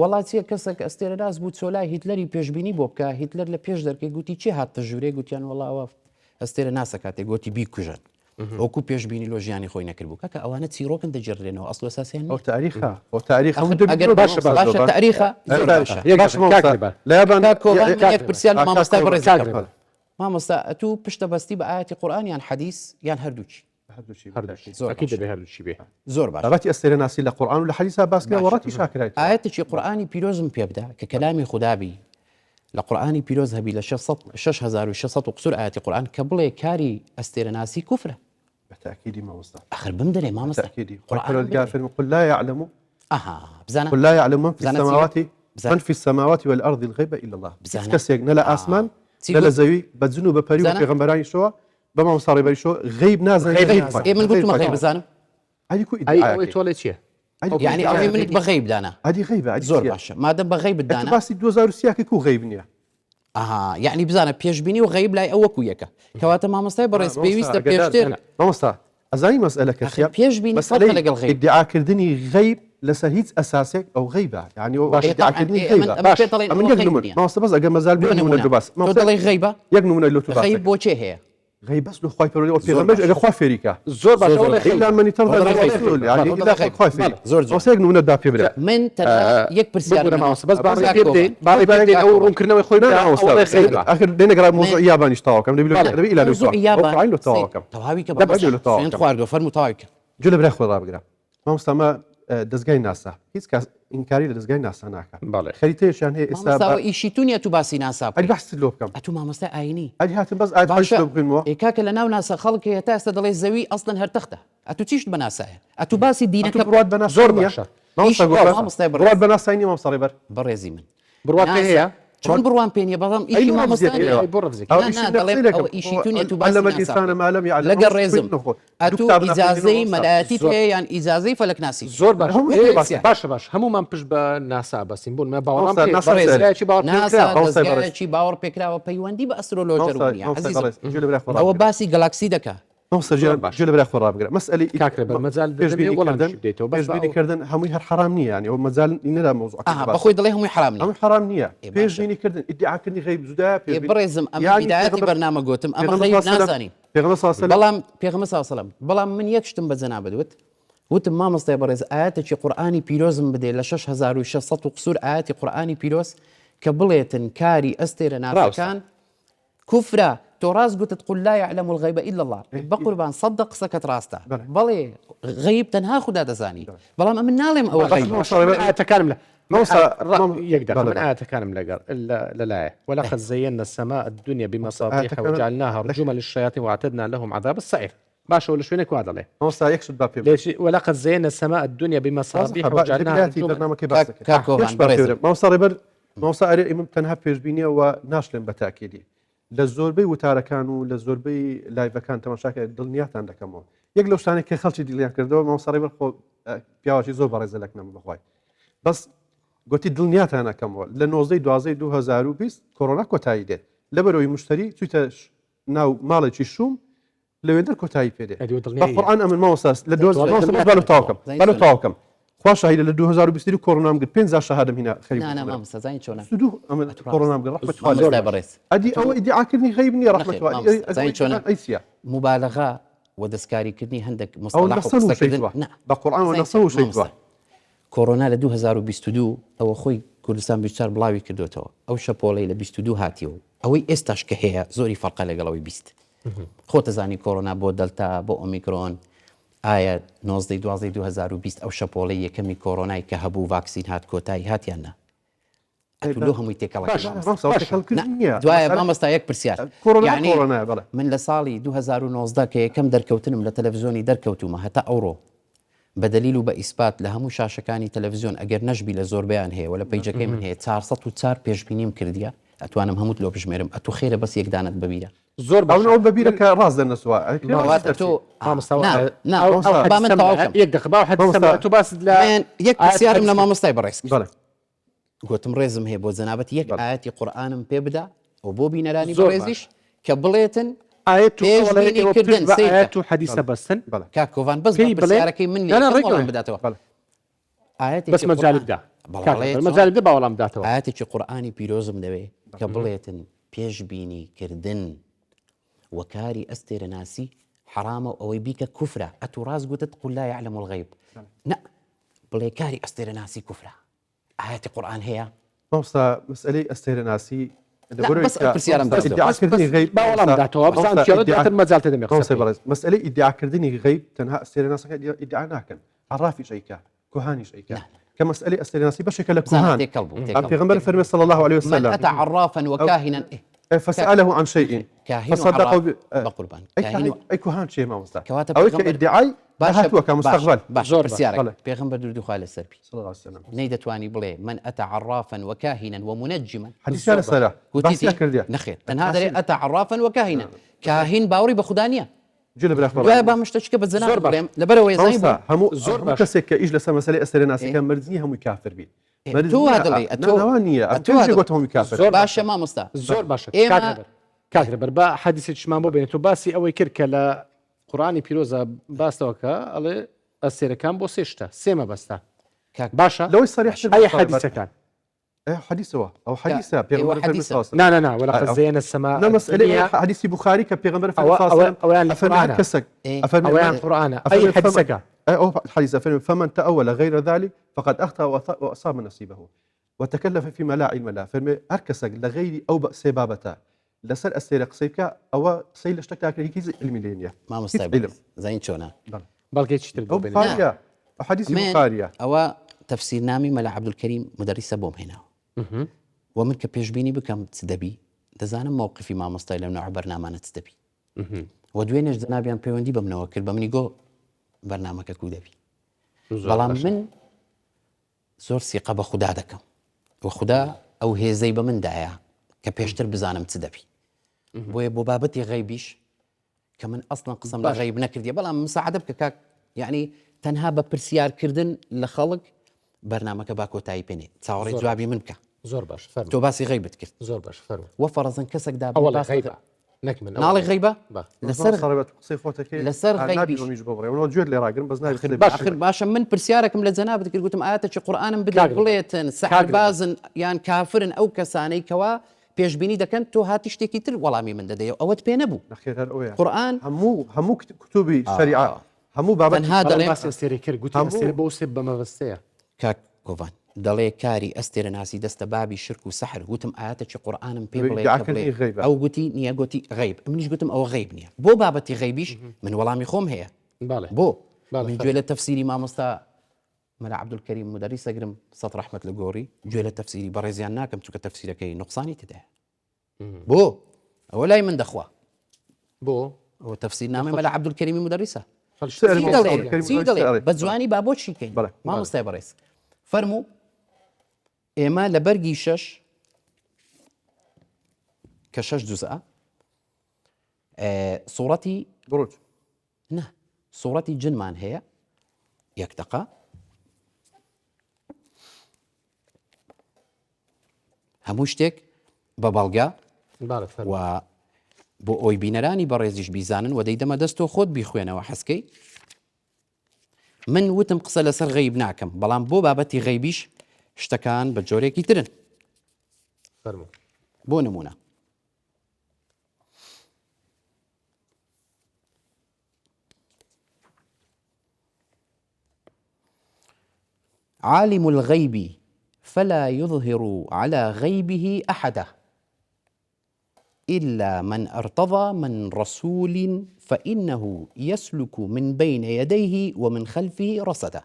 S2: وڵاتیە کەسێک ئەستێرە ناز بوو چۆلای هیتلەری پێشببینی بۆ بکە هیتلەر لە پێش دەرکەی گوتی چی هاتە ژوورێ گوتیان وڵاوە ئەستێرە ناسە کاتێک گوتی بیکوژن وەکو پێشببینی لۆ ژیانی خۆی نەکرد بوو کەکە ئەوانە چیرۆکن دەجێڕێنەوە ئەسڵ ساسیان
S3: ئەو تاریخە ئەو تاریخ
S2: باشە تاریخە
S3: لە یابان
S2: پرسیان مامۆستا بەڕێز مامۆستا ئەتوو پشتە بەستی بە ئاەتی قورئان حەدیث یان هەردووچی زۆر باش
S3: بابەتی ئەستێرە ناسی لە قورئان و لە حەدیثا باسکرا وەڕەتی شاکرایت
S2: ئاەتێکی قورئانی پیرۆزم پێ بدە کە کەلامی خودابی لە قورئانی پیرۆز هەبی لە 6600 قسور ئاەتی قورئان کە بڵێ کاری ئەستێرە ناسی کوفرە
S3: بەتاکیدی مامۆستا
S2: ئەخر بمدرێ مامۆستا
S3: قورئان قل لا يعلم
S2: بزانە
S3: قل لا يعلم من في السماوات والأرض الغيب إلا الله کەسێک نە لە ئاسمان نە لە زەوی بە جن و بە پەری و پێغەمبەرانی شەوە بەما مصاري بريشو غيب نازل
S2: من قلت ما غيب بزانم
S1: أي تولي شيء
S2: يعني أوي منك بغيب دانا
S3: هذه غيبة
S2: زور باشا ما دام بغيب دانا
S3: بس 2000 كو غيب نيا
S2: يعني بزانا بيشبيني وغيب لا أوكو يكا كواتا ما مستوي بريس بيويست بيشتر
S3: ما مستوى أزاي مسألة كشيء
S2: بيشبيني فرق لقى الغيب
S3: ادعاء كردني غيب لسهيت أساسك أو غيبة يعني ادعاء كردني غيبة من يجنون ما مستوى بس أجا مازال بيجنون اللباس
S2: ما مستوى غيبة
S3: يجنون اللباس
S2: غيب بوشة هي
S3: غيب بس لو خايف يقول في غمج أجا خايف فيريكا
S1: زور باش
S3: إلا من يترضى الرسول يعني إلا خايف
S2: زور
S3: وسيجن من الدافع بلا
S2: من ترى يكبر سيارة
S1: بس بعرف أو رمكرنا ويخوي
S3: آخر دينا قرأ موضوع ياباني اشتاوكم نبي إلى
S2: موضوع ياباني
S3: عينه تواكم
S2: تواوي كبر فين خوارد فرمو تواوي
S3: جل برا خوي راب قرأ ما مستمع دزجاي ناسا هيس كاس إنكاري لدزجاي ناسا ناكا خريطة عشان هي
S2: استاب إيشيتوني أتو باسي ناسا
S3: أدي بحث لوبكم
S2: أتو ما مستا عيني
S3: أدي هاتم بس أدي بحث لوبكم مو
S2: إيكاك لنا وناسا خلق هي تاستا دلي الزوي أصلا هرتخته أتو تيش بناسا أتو باسي دينك
S3: برواد بناسا
S1: زور باشا
S3: ما مستا برواد بناسا إني ما مصاري بر
S2: بريزي من
S1: برواد هي
S2: شلون بروان بيني بضم إيشي ما مستاني
S1: برفزك
S2: لا دلي أو إيشيتوني أتو باسي
S3: علم الإنسان ما لم يعلم
S2: لقى الرزم أتو إزازي ملاتي تهي يعني إزازي فلك ناسي
S1: زور باش همو ما مش بناسا بس يبون ما باورام
S2: ناسا دزگایکی باور پێکراوە پەیوەندی بە ئەسترۆلۆژەر ونیە عزیزم ئەوە باسی گەلاکسی دەکات
S3: مامۆستا
S1: باش.
S3: جێ لە برای خۆ ڕابگرە مەسئلەی
S1: کاکرێبەر مەجال دەبێ وەڵام بدەیتەوە بەس
S3: پێشبینیکردن هەمووی هەر حرام نییە ینی ئەو مەجال نەدا مۆزوع
S2: بەخۆی دڵێ هەمووی حرام
S3: ئەمە
S2: نیە
S3: حرام نییە
S2: إيه باشا.
S3: پێشبینیکردن ئیدعاکردنی غیب زودا
S2: بڕێزم ئەمە بدایەتی بەرنامە گوتم ئەمە غەیب نازانین
S3: پێغەمبەر صلی الله علیه و
S2: بەڵام پێغەمبەر صلی الله علیه و سلم بەڵام من یەک شتم بە جەنابەت وتم مامۆستای بەڕێز ئاەتێکی قورئانی پیرۆزم بدێ لە 6600 و قسوور ئاەتی قورئانی پیرۆز کە بڵێتن کاری ئەستێرە نافەکان کوفرە تۆ ڕاست گوتت قل لا يعلم الغيب الا الله بقربان صدق قسەکەت ڕاستە بەڵێ غەیب تەنها خوددا دەزانی بەڵام ئەمن ناڵێم ئەوە غەیب
S1: ئاەتەکانم لە
S3: موسى
S1: يقدر من آياتكان لا ولقد زينا السماء الدنيا بمصابيح وجعلناها رجوما للشياطين واعتدنا لهم عذاب السعير باشا ولا شوينك وعد عليه
S3: موسى يكشف باب
S1: ليش ولقد زينا السماء الدنيا بمصابيح وجعلناها رجوما
S3: موسى أري إمام تنها بيجبينيا وناشلن بتأكيدي للزوربي وتاركان وللزوربي لايفكان تماشاك دلنيات عندك مو يقلو شاني كخلتي دليان كردو موسى ريبر خو بياوشي زور برز لك نم بخواي بس قلت دڵنیات هەنا کەمەوە لە 19 2020 کۆرۆنا کۆتایی دێت لەبەرەوەی مشتری چوویتە ناو ماڵێکی شوم لەوێندەر کۆتایی پێدێت بەقورئان ئەمن مامۆستا لە تاوکەم خوا شاهیدە لە 2020 کۆرۆنام گرت 50 شەهادەم هینا کۆرۆنام گرت ئەدی ئەوە ئیدعاکردنی غەیب نییە ڕەحمەتوڵڵاهی
S2: مبالغە و دەستکاریکردنی هەندێک
S3: بەقورئان نەسەو شەیتوە
S2: کۆرۆنا لە 2022 ئەوە خۆی کوردستان بیشتر بڵاوی کردوێتەوە ئەو شەپۆڵەی لە 22 هاتیەوە ئەوەی ئێستاش کە هەیە زۆری فەرقە لەگەڵەوەی 20 خۆتەزانی کۆرۆنا بۆ دەلتا بۆ ئۆمیکرۆن ئایا 19 2020 ئەو شەپۆڵەی یەکەمی کۆرۆنای کە هەبوو ڤاکسین هات کۆتایی هاتیاننا ئەتولۆ هەمووی تێکەڵەکە دوایە مامۆستا یەک پرسیار من لە ساڵی 2019 کە یەکەم دەرکەوتنم لە تەلەڤیزۆنی دەرکەوتومە هەتا ئەوڕۆ بدلیل و بە ئیسپات لە هەموو شاشەکانی تەلەڤیزۆن ئەگەر نەشبی لە زۆربیان هەیە و لە پەیجەکەی من هەیە 404 پێشبینیم کردیە ئەتوانم هەمووت لۆ بژمێرم ئەتو خێرە بەس یەکدانت بەبیرە
S1: زۆر
S3: ئەو بەبیرە کە ڕاست دەنەسووە
S2: یەک پرسیارم لە مامۆستای بەڕێز گوتم ڕێزم هەیە بۆ جەنابەت یەک ئاەتی قورئانم پێ بدا و بۆ بینەرانی بەڕێزیش کە بڵێتن
S1: آيات حديثة بسن
S2: كاكوفان بس بسياركي مني والله بداتوا
S1: آيات بس مجالب ده مجالب ده باولام داتوا
S2: آيات قرآني بيروزم دوي كبليتن بيش بيني كردن وكاري أستر ناسي حرام أو بيك كفرة أتراز قلت قل لا يعلم الغيب لا بلي كاري أستر ناسي كفرة آيات القرآن هي
S3: موسى مسألة أستر ناسي
S2: بس پرسیارم
S3: ادعاکردنی غیب
S1: باوەڵام داتەوە بزان چێڵەتر مەجال تێدەمێ
S3: مسئلەی ئیدعاکردنی غیب تەنها ئەستێرەناسەکە ئیدعا ناکەن عرافی شەیکە کوهانی شەیکە کە مسئلەی ئەستێرەناسی بەشێکە لە کوهان پێغەمبەر فەرمێ صلی الله عليه وسلم
S2: من أتى عرافا وكاهنا
S3: فسأله عن شيء
S2: فصدقه بقربان
S3: أي كهان شيء ما مستحق أو كإدعاء هاتوا كمستقبل
S2: زور بسيارك بيغمبر دردو خالد السربي
S3: صلى الله عليه وسلم
S2: نيدة تواني بلي من أتى عرافا وكاهنا ومنجما
S3: حديث على سلام
S2: نخير لأن هذا أتى عرافا وكاهنا كاهن باوري بخدانية
S3: جل بالأخبار
S2: با مشتشك بالزنا بليم لبروا يزايب
S3: زور كسك إجلس مسألة أسرنا كان مرزني هم كافر بين
S2: تو هذا اللي
S3: أتوانية كافر
S2: باشا ما مستا
S1: زور باشا كاكربر با حديث شمان بو بين تو باسي أو يكرك لا قرآني بيروزا باستوكا على السير كان بو سيشتا سيما باستا باشا
S3: لو الصريح
S1: أي حديث كان
S3: حديثه أو حديثة بيغمبر
S1: حديثة لا ولا زين السماء
S3: لا مسألة حديث بخاري كبيغمبر في الفاصل
S1: أوان القرآن أي حديثك
S3: أو حديث فمن تأول غير ذلك فقد أخطأ وأصاب نصيبه وتكلف فيما لا علم له فمن أركسك لغير أو سبابته لسر السيرق سيكا أو سيل اشتكى كيز الميلينيا
S2: ما مستقبل زين شونا
S1: بلكي تشتري
S3: أو بخارية حديث بخارية
S2: أو تفسير نامي ملا عبد الكريم مدرس بوم هنا ومن كبيجبيني بكم تدبي دزانا موقفي ما مستقبل لو نوع برنامج تدبي ودوينش زنابيان بيوندي بمنوكل بمني جو برنامجك كودبي بلام من زور ثقة بخدا دكم وخدا أو هي زي بمن دايا كبيشتر بزانم تدبي بو بابتي غيبيش كمن أصلا قسم لا غيب نكردي بلام مساعدة بكاك يعني تنها ببرسيار كردن لخلق برنامجك باكو تايبيني تصوري جوابي منك
S1: زور باش فرمي
S2: تو باسي غيبت كرت
S1: زور باش فرمي
S2: وفرضا كسك داب
S1: أولا غيبة نكمل
S2: ناڵی غەیبە لەسەر
S3: قسەی خۆتەکەی
S2: لەسەر غەیبیش
S3: نابینەوەمیش بڕێەوە گوێت لێ ڕاگرن بەس نابێت
S2: آخر باشە من پرسیارێکم لە جەنابەت کرد گوتم ئاەتێکی قورئانم بدە بڵێتن سەحربازن یان کافرن ئەو کەسانەی کەوا پێشبینی دەکەن تۆ هاتی شتێکی تر وەڵامی من دەدەیە ئەوەت پێ نەبوو
S3: نەخێر هەر ئەوەیە
S2: قورئان
S3: هەموو کتوبی شریعە هەموو بابەت
S2: تەنها دەڵێ
S1: ئەستێری کرد گوتی ئەستێر بۆ سێ بەمەبەستەیە
S2: کاک گۆڤان دەڵێ کاری ئەستێرە ناسی دەستە بابی شرک و سەحر گوتم ئاەتێکی قورئانم پێ بڵێ ئەو گوتی نییە گوتی غەیب منیش گوتم ئەوە غەیب نییە بۆ بابەتی غەیبیش من وەڵامی خۆم هەیە بۆ من گوێ لە تەفسیری مامۆستا مەلا عەبدولکەریم مدەریس ئەگرم سەد ڕەحمەت لە گۆڕی گوێ لە تەفسیری بەڕێزیان ناکەم چونکە تەفسیرەکەی نوقسانی تدایە بۆ ئەوە لای من دەخوا
S1: بۆ
S2: ئەوە تەفسیر نامەی مەلا عەبدولکەریمی مدەریسە
S3: چی
S2: دەڵێ بە جوانی با بۆچی کەین مامۆستای بەڕێز فەرموو ئێمە لە بەرگی 6 کە 6 جوزئە سوورەتی
S3: بڕوج
S2: نه سوورەتی جنمان هەیە یەک دقە هەموو شتێک بە بەڵگا و بۆ ئەوی بینەرانی بەڕێزیش بیزانن و دەی دەمە دەست تۆ خۆت بیخوێنەوە حەسکەی من وتم قسە لەسەر غەیب ناکەم بەڵام بۆ بابەتی غەیبیش شتەکان بە جۆرێکی ترن بۆ نمونە عالم الغيب فلا يظهر على غيبه أحدا إلا من ارتضى من رسول فإنه يسلك من بين يديه ومن خلفه رصدا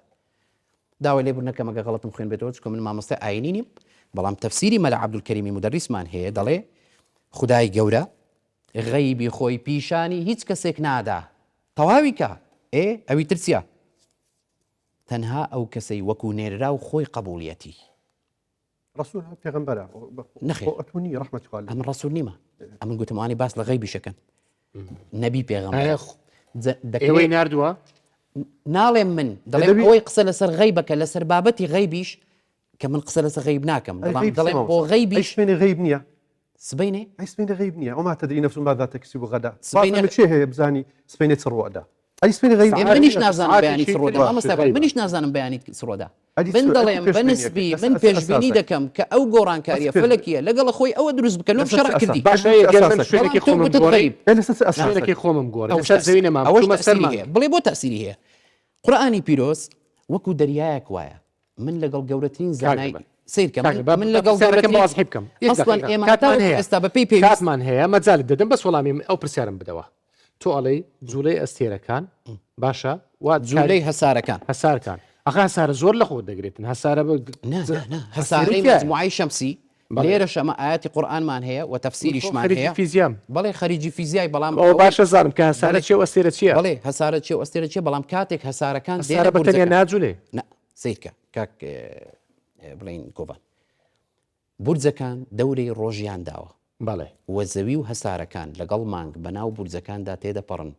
S2: داوای لێ بوونەکە مەگە غەڵەتم خوێن بێتەوە چکە من مامۆستای ئاینی نیم بەڵام تەفسیری مەلا عەبدولکەریمی مدەریسمان هەیە دەڵێ خودای گەورە غەیبی خۆی پیشانی هیچ کەسێک نادا تەواوی کە ئەوی ترسیە تەنها ئەو کەسەی وەکو نێررا و خۆی قبوڵیەتی
S3: ڕسوول پێغەمبەرە
S2: نەخێر
S3: ئەتونی ڕەحمەت خوالێ
S2: ئەمن ڕسوول نیمە ئەمن گوتمانی باس لە غەیبی شەکەن نەبی پێغەمبەر
S1: ئێوەی ناردووە
S2: ناڵێم من دەڵێم ئەوەی قسە لەسەر غەیبەکە لەسەر بابەتی غەیبیش کە من قسە لەسەر غەیب ناکەم بەڵام دەڵێم بۆ غەیبیش
S3: سبەینێ غەیب نییە
S2: سبەینێ
S3: سبەینێ غەیب نییە وما تدري نفس ماذا تكسب غدا سبەینێ چێ هەیە بزانی سبەینێ چڕوەدا ئەی سبەینێ غەیب
S2: منیش نازانم بەیانی سڕۆدا منیش نازانم بەیانی سڕۆدا من دەڵێم بەنسبی من پێشبینی دەکەم کە ئەو گۆڕانکاریە فەلەکیە لەگەڵ خۆی ئەوە دروست بکەن و شەڕع کردی
S1: شوێنێکی خۆمم گۆڕ
S2: بڵێ بۆ تەسیری هەیە قورئانی پیرۆز وەکو دەریایەک وایە من لەگەڵ گەورەترین زانای سیرکەم من لەگەڵ
S1: واضحی بکەم
S2: ئێستا بە پێی
S1: کاتمان هەیە مەجالت دەدەم بەس وەڵامی ئەو پرسیارم بدەوە تۆ ئەڵێ جوولەی ئەستێرەکان باشە وا
S2: جوولەی
S1: هەسارەکان ئەخا هەسارە زۆر لە خۆ دەگرێتن هەسارە
S2: هەسارەی مجموعەی شەمسی لێرە شەمە ئاەتی قورئانمان هەیە و تەفسیریشمان هەیە
S1: فیزیام
S2: بەڵێ خەریجی فیزیای بەڵام
S1: ئەو باشە زانم کە هەسارە چێ و ئەستێرە چییە
S2: بڵێ هەسارە چێ و ئەستێرە چێ بەڵام کاتێک هەسارەکان
S1: بەتەنیا ناجوولێ
S2: سیرکە کاک بڵین کۆبان بورجەکان دەورەی ڕۆژیان داوە
S1: بەڵێ
S2: وە زەوی و هەسارەکان لەگەڵ مانگ بەناو بورجەکاندا تێدەپەڕن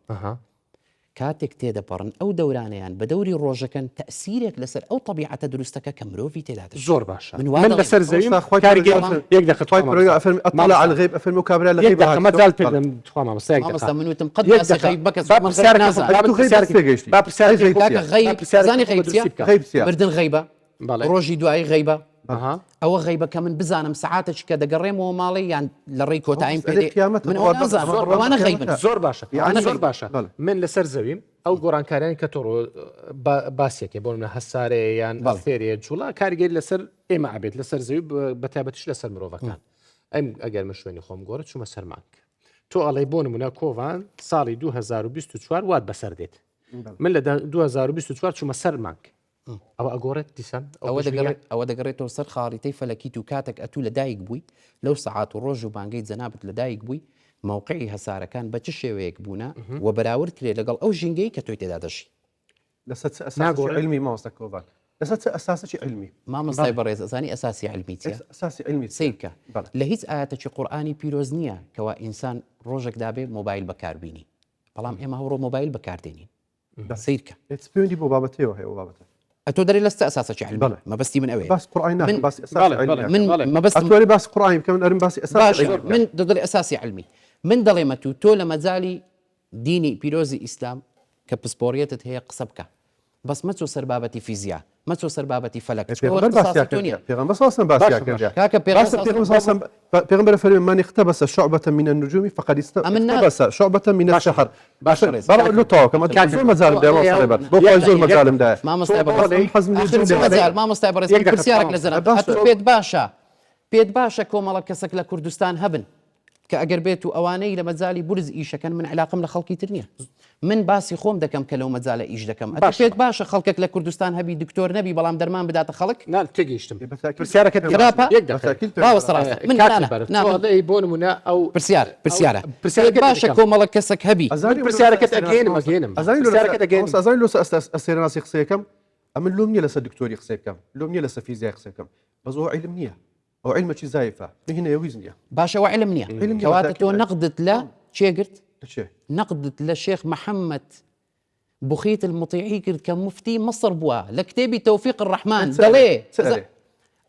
S2: کاتێک تێدەپەڕن ئەو دەورانیان بە دەوری ڕۆژەکەن تەسیرێک لەسەر ئەو طبیعەتە دروستەکە کە مرۆڤی تێدا
S1: زۆر باشە من لەسەر زەویم یەک
S3: ئەطلع على الغيب ئەفەرمو کابرا لە غیب
S1: مەجال پێدەم تخوا مامۆستا
S2: من وتم قەت باسی غەیب بکەس بردن غەیبە ڕۆژی دوایی غەیبە ئەوە غەیبە کە من بزانم سەعاتێک کە دەگەڕێمەوە ماڵی یان لە ڕێی کۆتاییم من ئەوانە غەیبن
S1: زۆر باشە زۆر باشە من لەسەر زەویم ئەو گۆڕانکاریانی کە تۆ باسیەکێ بۆ منە هەسارەیە یان فێریە جوڵا کاریگەری لەسەر ئێمە ئابێت لەسەر زەوی بەتایبەتیش لەسەر مرۆڤەکان ئەم ئەگەر من شوێنی خۆم گۆڕە چوومە سەر مانگ تۆ ئەڵێ بۆ نمونە کۆڤان ساڵی 2024 وات بەسەر دێت من لە 2024 چوومە سەر مانگ ئەوە ئەگۆڕێت دیسان
S2: ئەوە دەگەڕێتەوە سەر خاڕیتەی فەلەکیت و کاتێک ئەتوو لە دایک بووی لەو سەعات و ڕۆژ و بانگەی جەنابەت لە دایک بووی مووقعی هەسارەکان بە چ شێوەیەک بوونە و بەراورد کرێ لەگەڵ ئەو ژینگەی کە تۆی تێدا دەشی
S3: لەسەر علمی مامۆستا کۆڤان لەسەر ئەساسێکی علمی
S2: مامۆستای بەڕێز ئەزانی ئەساسی علمی چیە
S3: ئەساسی علمی
S2: سیرکە لە هیچ ئاەتێکی قورئانی پیرۆز نییە کەوا ئینسان ڕۆژێک دابێ مۆبایل بەکاربینی بەڵام ئێمە هەوڕۆ مۆبایل بەکاردێنین سیرکە
S3: پەیوەندی بۆ بابەتەوە هەیە بابەتە
S2: ئەتۆ دەری لەستە ئەساسێکی علمی مەبەستی من ئەوەیە
S3: باس قورئانی ناکەم باسی
S2: من مەبەست
S3: ئەتوانێت باسی قورئانی بکەم ئەرم باسی ئەساسی
S2: من دەڵێ ئەساسی علمی من دەڵێمە تۆ لە مەجای دینی پیرۆزی ئیسلام کە پسپۆریەتت هەیە قسە بکە بەس مەچۆ سەر بابەتی فیزیا مەچۆ سەر بابەتی فەلەک
S3: پیغمبر فرمی من اقتبس شعبة من النجوم فقد اقتبس شعبة من السحر برا لو تو كما زول مزالم ده ما صار بو زول مزالم ده
S2: ما مستعبر ما مستعبر پرسیارێک لەزەرم هەتوو پێت باشە کۆمەڵە کەسێک لە کوردستان هەبن کە ئەگەر بێت و ئەوانەی لە مەجای بورز ئیشەکەن من علاقم لە خەڵکی تر نییە من باسی خۆم دەکەم کە لەو مەجالە ئیش دەکەم پێت باشە خەڵکێک لە کوردستان هەبی دکتۆر نەبی بەڵام دەرمان بداتە خەڵک
S1: تێگەیشتم پرسیارەکەت بۆ نمونە ئەو
S2: پرسیارە باشە کۆمەڵە کەسێک هەبی
S1: پرسیارەکەت ئەگەێنم
S3: ئەزانی لۆ ئەسێرەناسی قسەیەکەم ئەمن لۆم نییە لەسەر دکتۆری قسەکەم لۆم نییە لەسەر فیزیای قسەکەم بەس ئەو عیلم نییە ئەو عیلمەکی زایفە هینە ویز نییە
S2: باشەوە عیلم نییە کەواتە تۆ نەقدت لە چێگرت
S3: چێ
S2: نقدت للشيخ محمد بخيت المطيعي كرد كمفتي مصر بوا لكتابي توفيق الرحمن دلي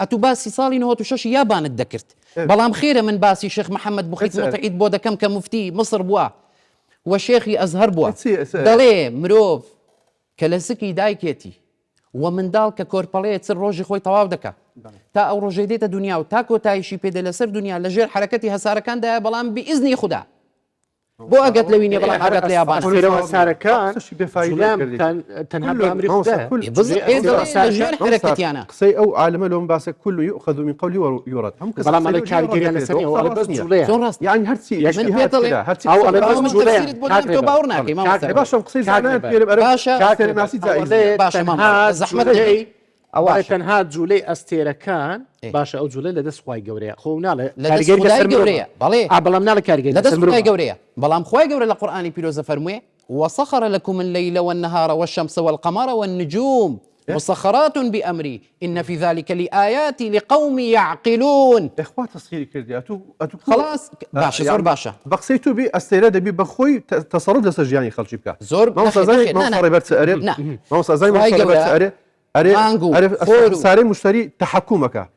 S2: اتو باسي صالي نهو تشوش يابان الدكرت بلام خيره من باسي شيخ محمد بخيت المطيعي بودا كم كمفتي مصر بوا وشيخي ازهر بوا دلي مروف كلاسيكي دايكيتي ومن دال ككورباليه تصير روجي خوي طواو دكا تا او روجي ديتا دنيا وتاكو تايشي بيدي لسر دنيا لجير حركتي هساره كان ده بلام باذني خدا بۆ ئەگەت لەوینێ بەڵام ئاگات لە یابان
S1: سارەکان تەنها بەمری
S2: ژێر حرەکەتیانە
S3: قسەی ئەو عالمە لۆم باسە كل يؤخذ من قولي ويرد
S1: بەڵام ئەڵێ کاریگەریان لەسەریەوە بەس جوڵەیە
S2: ڕاست
S3: يعني هەرچی
S2: باوەڕ ناکەی
S3: باشە قسەی زانایان پێرم
S2: باشە
S3: ناسی جائزە
S2: باشە زەحمەت
S1: ئەوە تەنها جوولەی ئەستێرەکان باشە ئەو جوولەی لەدەست خوای گەورەیە خۆ ناڵێ
S2: لەدەست گەورەیە بەڵێ
S1: بەڵام ناڵە کاریگەری
S2: لەدەست خوای گەورەیە بەڵام خوای گەورە لە قورئانی پیرۆزە فەرموویە وسخر لكم الليل والنهار والشمس والقمر والنجوم مسخرات بأمري إن في ذلك لآيات لقوم يعقلون
S3: إخوة تصغيري كردي أتو
S2: خلاص باشا زور باشا
S3: بقسيتو بي استيراد بي بخوي تصرف لسجياني خلشي بكا
S2: زور
S3: ما وصل ما وصل ربط سأري ما وصل زي ما وصل ربط سأري أري ساري مشتري تحكمك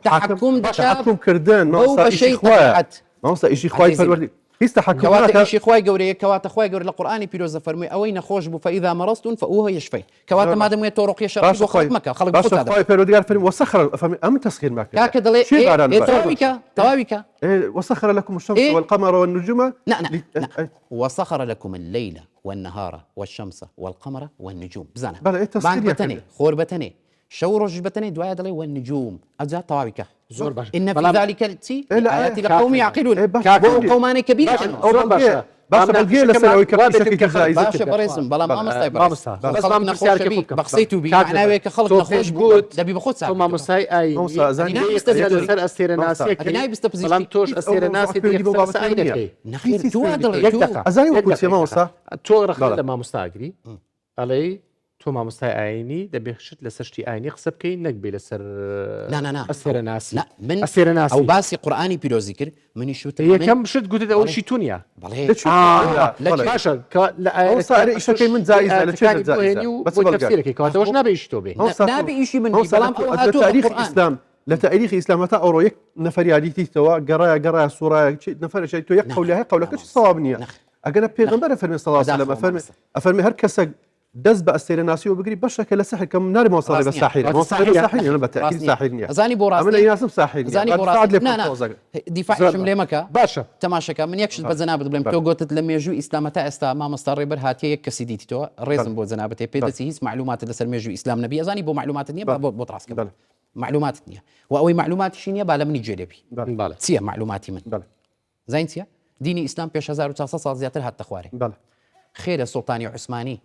S3: تحكم كردان ما وصل إشي خواه ما وصل إشي خواه فالوردي يستحكم
S2: كواتك إشي خواه قوري كوات خواه قوري القرآن بيروز فرمي أوين خوش بو فإذا مرضتم فأوه يشفي كوات ما دام يتورق يشرب خلق مكة خلق بخوت هذا
S3: خواه فالوردي قال فرمي وسخر فمي أم تسخير مكة
S2: كاك دلي توابك
S3: وسخر لكم الشمس والقمر والنجوم
S2: لا وسخر لكم الليل والنهار والشمس والقمر والنجوم بزانا بانك بتني خور بتني شورج بتني دوايا دلي والنجوم أجا طوابك
S1: زور باشا
S2: إن في ذلك آيات لقوم يعقلون قومان كبير
S3: باشا بلقي لسه بشكل جزائي
S2: باشا بريزم بلا ما مستعي خلقنا خوش بي بقصيتو بي معناه خلقنا خوش بود دبي بخوت ساعة
S1: ثم مساي أي سر أستير ناسي
S2: أكناي بستبزي
S1: بلام توش أستير ناسي دي يخسر سعيدك
S2: نخير تو هذا
S3: أزاي وقلت يا ماموسا
S1: تو رخل لما مستاجري علي تو ما مستای عینی دەبێت لە سەشتی ئاینی قسە بکەین نەکبێ لەسەر ئەستێرە ناسی
S2: من
S1: ئەستێرە ناسی
S2: ئەو باسی قورئانی پیرۆزی کرد منی شوت
S1: یەکەم شت گوتت ئەوەشی تونیە
S3: باشە لە ئیشەکەی من جایزە لە چێ جایزە
S1: بەس تەفسیرەکەی کەواتەوەش نابێ ئیشی تۆ بێ
S2: نابێ ئیشی من بەڵام
S3: لە تاریخی ئیسلام لە تاریخی ئیسلام تا ئەوڕۆ یەک نەفەری عادیتیتەوە گەڕایە سوورایە نەفەرێکی تۆ یەک قەولە هەیە قەولەکەش سەواب نییە ئەگەر پێغەمبەر فەرمی صلی الله علیه و سلم ئەفەرمی هەر کەسێک دەست بە ئەستێرە ناسی و بگری بەشەکە لە سەحر کەم ناری مۆسەڵی بە ساحیر مۆسەڵی بە تاکید ساحیر نییە
S2: زانی بۆ ڕاستی
S3: من ئیناسم ساحیر
S2: زانی بۆ ڕاستی دیفاعشم لێ مەکە
S1: باشە
S2: تەماشەکە من یەکشت بە جەنابەت بڵێم تۆ گوتت لە مێژووی ئیسلام تا ئێستا مامۆستا ڕێبەر هاتیە یەک کەسی دیتیتەوە ڕێزم بۆ جەنابەت پێ دەچی هیچ معلوماتت لەسەر مێژووی ئیسلام نەبی ئەزانی بۆ معلوماتت نییە بۆ ڕاستکە معلوماتت نییە و ئەوەی معلوماتیشی نییە با لە منی گوێ لێبی چییە معلوماتی من زین چییە دینی ئیسلام پێش 1400 ساڵ زیاتر هاتە خوارێ خێرە سوڵتانی عوسمانی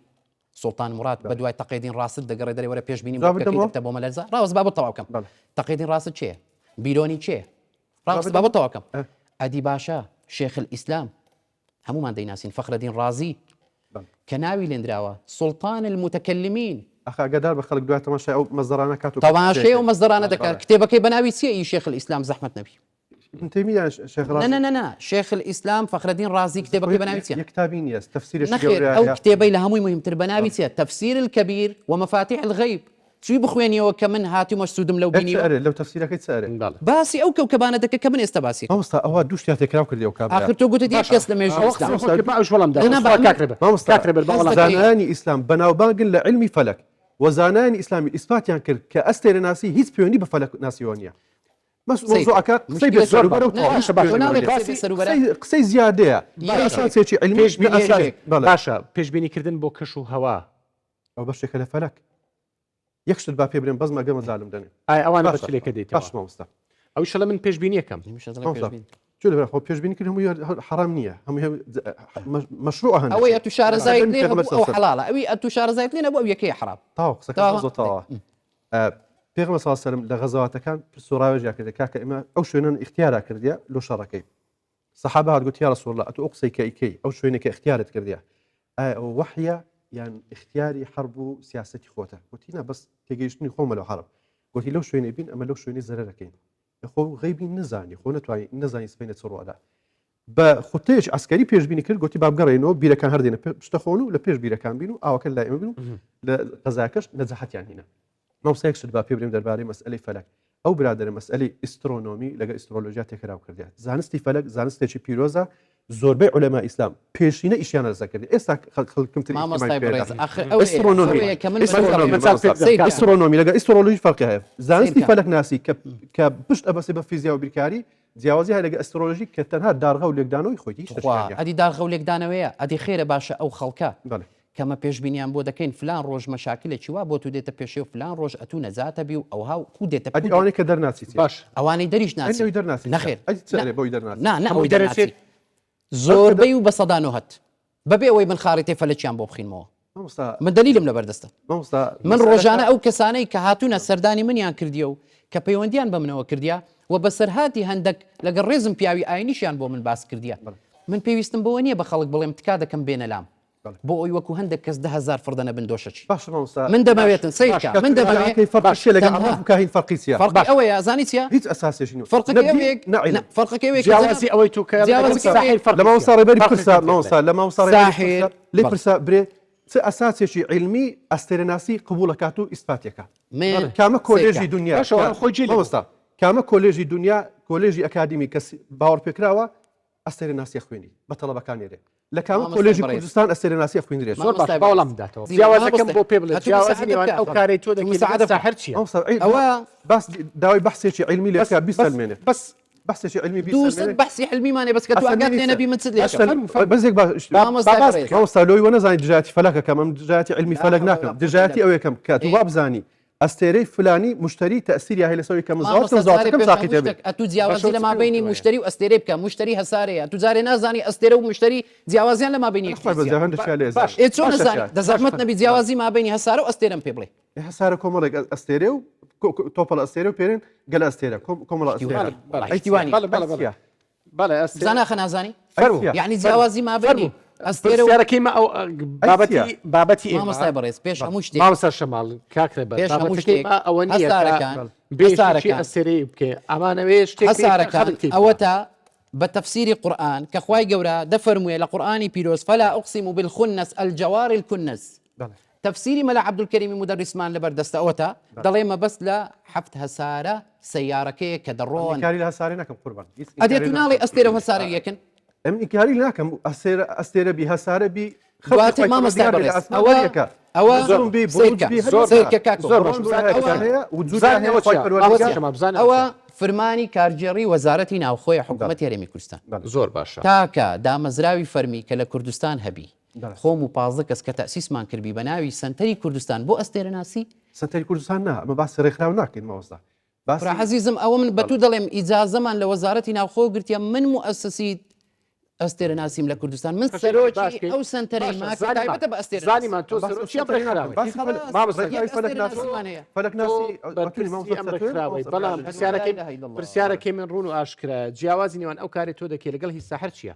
S2: سلطان مراد بدوای تقیدین راسد دەگەڕێ دەرێ وەرە پێش بینی بۆ مەلەرزە ڕاوەز با بۆ تەواوکەم تقیدین راسد چێە بیرۆنی چێ ڕاوەز با بۆ تەواوکەم ئەدی باشە شێخ الئیسلام هەمومان دەیناسین فەخرەدین رازی کە ناوی لێنراوە سلطان المتكلمين
S3: ئەگەدار بە خەڵک دوای تەماشای ئەو مەزدەرانە کات و
S2: تەماشای ئەو مەزدەرانە دەکات کتێبەکەی بەناوی چیە شێخ الئیسلام زەحمەت نەبی
S3: تيمية شيخ رازي
S2: لا شيخ الإسلام فخر الدين رازي كتابك بناويتيا
S3: كتابين يس تفسير
S2: نخير أو كتابي لها مهم تربناويتيا تفسير الكبير ومفاتيح الغيب چی بخوێنیەوە کە من هاتیمە سوودم لەو بینیوە
S3: سەرێ لەو تەفسیرەکەی سەرێ
S1: بەڵێ
S2: باسی ئەو کەوکەبانە دەکە کە من ئێستا باسی
S3: مامۆستا ئەوە دوو شتیان تێکراو کردی ئەو
S2: آخر
S3: کابرا
S2: تۆ گوتت یەک کەس لە مێژووی ئیسلام
S1: ئەوش وەڵام دا
S2: لا، لا،
S3: مامۆستا
S2: حەز
S3: زانانی ئیسلام بەناوبانگن لە علمی فەلەک و زانانی ئیسلامی ئیسپاتیان کرد کە ئەستێرە ناسی هیچ پەیوەندی بە فەلەک ناسیەوە نییە موضوعەکە قسەی بێسەروبەر و قسەی زیادەیە ئەساسێکی علمی
S1: باشە پێشبینیکردن بۆ کەش و هەوا
S3: ئەو بەشێکە لە فەلەک یەک شت با پێ برێن بەس مەگەمە زالم دەنێ
S1: ئای ئەوانە بەچلێکە دێت
S3: باش مامۆستا
S1: ئەو شەڵە من پێشبینیەکەم
S3: چۆ لەبەر خۆ پێشبینی کرد هەمووی حرام نییە هەموو مەشروع هەن
S2: ئەوەی ئەتو شارەزایت لێ ئەو حەڵالە ئەوی ئەتو شارەزایت لێ نەبوو ئەو یەکەی حرام
S3: تاو قسەکە زۆتەوە پێغمبەر صلی الله علیه و سلم لە غەزاواتەکان سوڕاوێژیا کرد کاکە ئێمە ئەو شوێنە اختیارا کردیا لۆ شەڕەکەی سەحابە هاتگوت یا رسول الله ئەتو ئەو قسەی کە ئیکەی ئەو شوێنێکە اختیارت کردیا ئەو وحیە یان اختیاری حرب و سیاسەتی خۆتە گوتینا بەس تێگەیشتنی خۆمە لەو حرب گوتی لەو شوێنەی بین ئەمە لەو شوێنی زەرەرەکەین خۆ غیبی نزانی خۆ نتوانین نزانی سبەینە چڕوادا بە خوتەیەک عسکەری پێشبینی کرد گوتی بابگەڕێنەوە بیرەکان هەردێنە پشتە خۆن و لە پێش بیرەکان بین و ئاوەکە لای ئێمە بین و لە قەزاکەش نەجەحەتیان هینە مامۆستا شت با پێ برێم دەربارەی مەسئلەی فەلەک ئەو برادرە مەسئلەی ئیسترۆنۆمی لەگە ئیسترۆلۆژیا تێکراو کردیا زانستی فەلەک زانستێکی پیرۆزە زۆربەی عولەما ئیسلام پێشینە ئیشیان ڕزە کردی ئێستا خەڵکمتر ئیسترۆنۆمی لەگە ئیسترۆلۆژی فەرقی هەیە زانستی فەلەک ناسی کە پشت ئەبەسێ بە فیزیا و بیرکاری جیاوازی هەیە لەگە ئەسترۆلۆژی کە تەنها داڕغە و لێکدانەوەی خۆی
S2: ئەدی داڕغە و لێکدانەوەیە ئەدی خێرە باشە ئەو خەڵکە کەمە پێشبینیان بۆ دەکەین فلان ڕۆژ مەشاکلێکی وا بۆ تو دێتە پێشێ و فلان ڕۆژ ئەتو نەزاتە بی و ئەوها کو دێتە
S3: ئەوانەی کە دەرناچیت
S1: باش
S2: ئەوانەی دەریش ناسی
S3: دەرناسی
S2: نەخێر
S3: بۆی دەرناسی
S2: ئەوەی دەرەچێت زۆربەی و بە سەدان و هەت بەبێ ئەوەی من خاڕی تێفەلەکیان بۆ بخینمەوە من دلیلم لەبەردەستە من ڕۆژانە ئەو کەسانەی کە هاتوونە سەردانی منیان کردیە و کە پەیوەندیان بە منەوە کردیا و بە سەرهاتی هەندێک لەگەڵ ڕێزم پیاوی ئاینیشیان بۆ من باس کردیا من پێویستم بەوە نییە بە خەڵک بڵێم تکا دەکەم بێنە لام بۆ ئەوی وەکو هەندێک کەس 10,000 فردەنە بن دۆشەچی من دەمەوێتن سیرکە من دەمەوێت فەرقی ئەوەیە زانی چیە
S3: هیچ ئەساسێکی
S2: فەرقەکەوێک
S1: جیاوازی ئەوەی تو
S3: لە ماوەساڕێبەری پرسا ماوەسا لە ماوەساڕێ لێ پرسا برێ چه ئەساسێکی علمی ئەستێرەناسی قبولەکات و ئیسپاتێکە کامە کۆلێژی دنیا خۆجیستا کامە کۆلێژی دنیا کۆلێژی ئەکادمی کە باوەڕ پێکراوە ئەستێرەناسی خوێنی بە تەڵەبەکانێرێ لە کامە کۆلێژی کوردستان ئەستێرەناسی خوێندرێت
S1: زۆر باش باوەڵام بداتەوە جیاوازەکەم بۆ پێ بڵێت جیاوازی نێوان ئەو کارەی تۆ دەکەی سەحر چییە
S2: ئەوە
S3: باس داوای بەحسێکی علمی لێکە بیسەلمێنێت بەس بەحسێکی علمی
S2: دووسەد بەحسی علمیمانێ بەس کە تو ئەگات لێ نەبی من چ لێ
S3: بەزێک مامۆستا لۆی وەنەزانی دژایەتی فەلەکە کەم ئەم دژایەتی علمی فەلەک ناکەم دژایەتی ئەو یەکەم کە تو وا بزانی ئەستێرەی فلانی مشتری تەسیری هەیە لەسەوەی کە مزاتەکەم ساقی دەبێت
S2: ئەتو جیاوازی لە مابینی مشتری و ئەستێرەی بکە مشتری هەسارەیە تو جارێ نازانی ئەستێرە و مشتری جیاوازیان لە مابینی چۆن نزانی دەزەحمەت نەبی جیاوازی مابینی هەسارە و ئەستێرەم پێ بڵێ
S3: هەسارە کۆمەڵێک ئەستێرە و تۆپەڵ ئەستێرە و پێرێن گەل ئەستێرە کۆمەڵ
S2: ئەستێرە زاناخە نازانی یعنی جیاوازی مابینی
S1: ئەستێرەکەیمە ئەو بابەتی
S2: مامۆستای بەڕێز پێش هەموو شتێک
S1: مامۆستا شەماڵ کاکرێ
S2: پێش هەموو شتێک
S1: ئەوە
S2: هەسارەکان
S1: بێشارەکە ئەستێرەی بکێ ئەمانەوێ شتێک
S2: هەسارەکان ئەوەتە بە تەفسیری قورئان کە خوای گەورە دەفەرموویە لە قورئانی پیرۆز فلا أقسم بالخنس الجوار الكنس تفسيري ملا عبد الكريم مدرسمان لبردست أوتا دليما بس لا حفت هسارة سيارة كي كدرون
S3: كاري لها ساري ناكم قربان
S2: أديتنا لي أستيرة وهسارة يكن
S3: أم كاري ناكم أستيرة بهسارة بي
S2: خواتي ما مستقبلس أو سيركا كاكو أو فرماني كارجري وزارتي ناو خويا حكومة يرمي كردستان
S1: زور باشا
S2: تاكا دا مزراوي فرمي كلا كردستان هبي خۆم و پازە کەس کە تەسیسمان کردبی بە ناوی سنتەری کوردستان بۆ ئەستێرە ناسی
S3: سنتەری کوردستان نا ئەمە باس ڕێکخراو ناکەین ماوەستا
S2: حەزیزم ئەوە من بەتوو دەڵێم ئیجازەمان لە وەزارەتی ناوخۆ گرتیە من مؤسسی ئەستێرە ناسیم لە کوردستان من سەرۆکی ئەو سنتەرەی ماکە بە ئەستێرە
S1: زانیمان تۆ سەرۆکی بەڵام پرسیارەکەی من ڕوون و ئاشکرا جیاوازی نێوان ئەو کاری تۆ دەکەی لەگەڵ هیچ ساحر چییە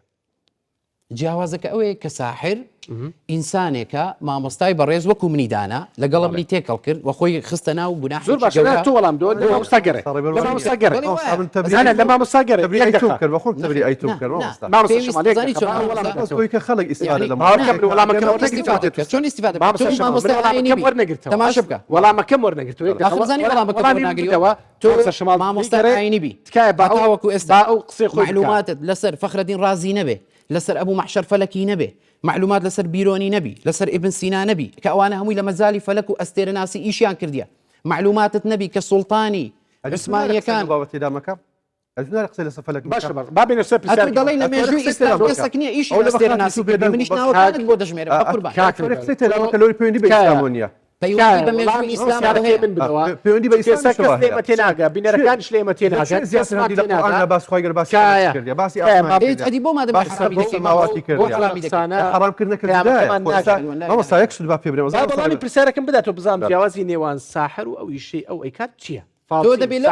S2: جیاوازەکە ئەوەیە کە ساحر ئینسانێکە مامۆستای بەڕێز وەکو منیدانا لەگەڵم لی تێکەڵ کرد و خۆی خستە ناو گوناحی
S1: زۆر باش تو وەڵام دۆ لە مامۆستاگەڕێ لە مامۆستاگەڕێ
S3: کرد بە خۆم تبری ئەیتوب کرد کە خەڵک ئیسفادە لە
S2: چۆن ئیسیفادە
S1: تەماشا بکە وەڵامەکەم وەرنەگرتەوە تۆ شەماڵ
S2: مامۆستای عینی بی
S1: تکایە
S2: باوەکو ئێستا
S1: ئەو قسەی خۆی
S2: معلوماتت لەسەر فەخرەدین رازی نەبێ لەسەر ئەبوو مەحشەر فەلەکی نەبێ معلومات لەسەر بیرۆنی نەبی لەسەر ئیبن سینا نەبی کە ئەوانە هەمووی لە مەزالی فەلەک و ئەستێرە ناسی ئیشیان کردیە معلوماتت نەبی کە سوڵتانی عوسمانیەکان
S3: بابەتێدامەکە ئەجنار قسەی لەسەر فەلەک
S1: باشە بابێنە سەر
S2: ئەتوی دەڵێ لە مێژووی ئیسلام کەسێک نییە ئیشی ئەستێرە ناسی منیش ناوەکانت بۆ دەژمێرە بە قوربان
S3: قسەی تێدامەکە لەوری پەیوەندی بە ئیسلامۆنیە
S2: پەیوەندی بە مێژووی ئیسلام
S3: پەیوەندی بە ئیسلام
S1: لێمە تێناگە بینەرەکانش لێمە تێناگەن
S3: باسخواگەر باسی باسی
S2: ئەدی بۆ مادەم
S3: ماواتی حرامکردنەکە یەک شت با پێ برێ
S1: بەڵامی پرسیارەکەم بداتەوە بزانم جیاوازی نێوان ساحر و ئەو ئیشەی ئەو ئەیکات چییە؟
S2: تۆ دەبێ لەو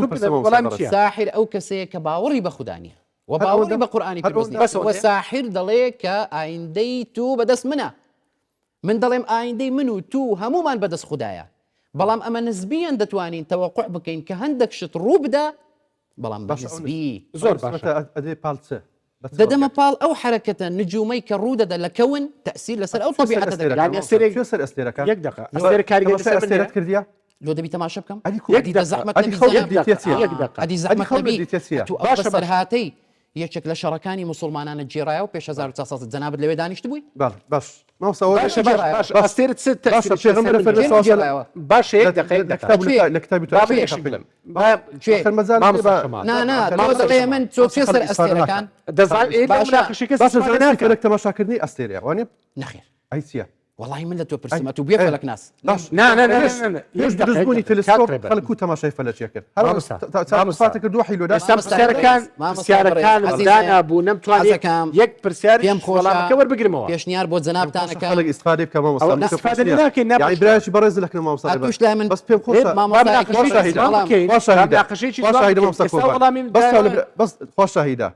S2: بپرسی
S1: وەڵامی چییە؟
S2: ساحر ئەو کەسەیە کە باوەڕی بە خوددانیە و باوەڕی بە قورئانی وە ساحر دەڵێ کە ئایندەی تو بەدەست منە من دەڵێم ئایندەی من و تو هەمومان بەدەست خوددایە بەڵام ئەمە نسبیان دەتوانین تەوەقع بکەین کە هەندێک شت ڕوو بدە بەڵام بەنسبی
S3: زۆر ئەدێ پاڵچە
S2: دەدەمە پاڵ ئەو حرەکەتە نجومەی کە ڕوو دەدە لە کەون تەسیر لەسەر ئەو طبیعەتە دەکات
S3: سەر ئەستێرەکە
S1: یەک دقە ئەستێرە کاریگەری
S3: کردیا
S2: لۆ دەبی تەماشا بکەم
S3: ئەدی
S2: زەحمەت
S3: ئەدی
S2: زەحمەت تو ئەو بەسەرهاتەی یەکێک لە شەڕەکانی مسلمانانە جێڕایە و پێش 1970 جەنابەت لەوێ دانیشت بووی
S3: باش
S1: ئەستێرت باش یەک دقەیە
S3: لە کتابی
S2: دەڵێ من تۆ سەر ئەستێرەکان
S3: دەزانێت تەماشاکردنی ئەستێرە وانێ
S2: نەخێر
S3: ئەیسیە
S2: والله من لە تۆ پرسیمە تو بێ فەلەک ناس
S3: دروستبوونی تەلسکۆپ خەڵکو تەماشای فەلەکیە کرد هەرفاتە کرد دوحی لۆدا
S1: پرسیارەکان دانا بوو نەمتوانێت یەک پرسیار
S2: پێم
S1: خۆڵامەکە وەربگرمەوە
S2: پێشنیار بۆ جەنابتانەکە
S3: خەڵک ئیسفادە بکە
S1: مامۆستا
S3: برایشی بەڕێز لەکن مامۆستا
S2: توش لای من
S3: بەس پێم بەس خۆشاهیدا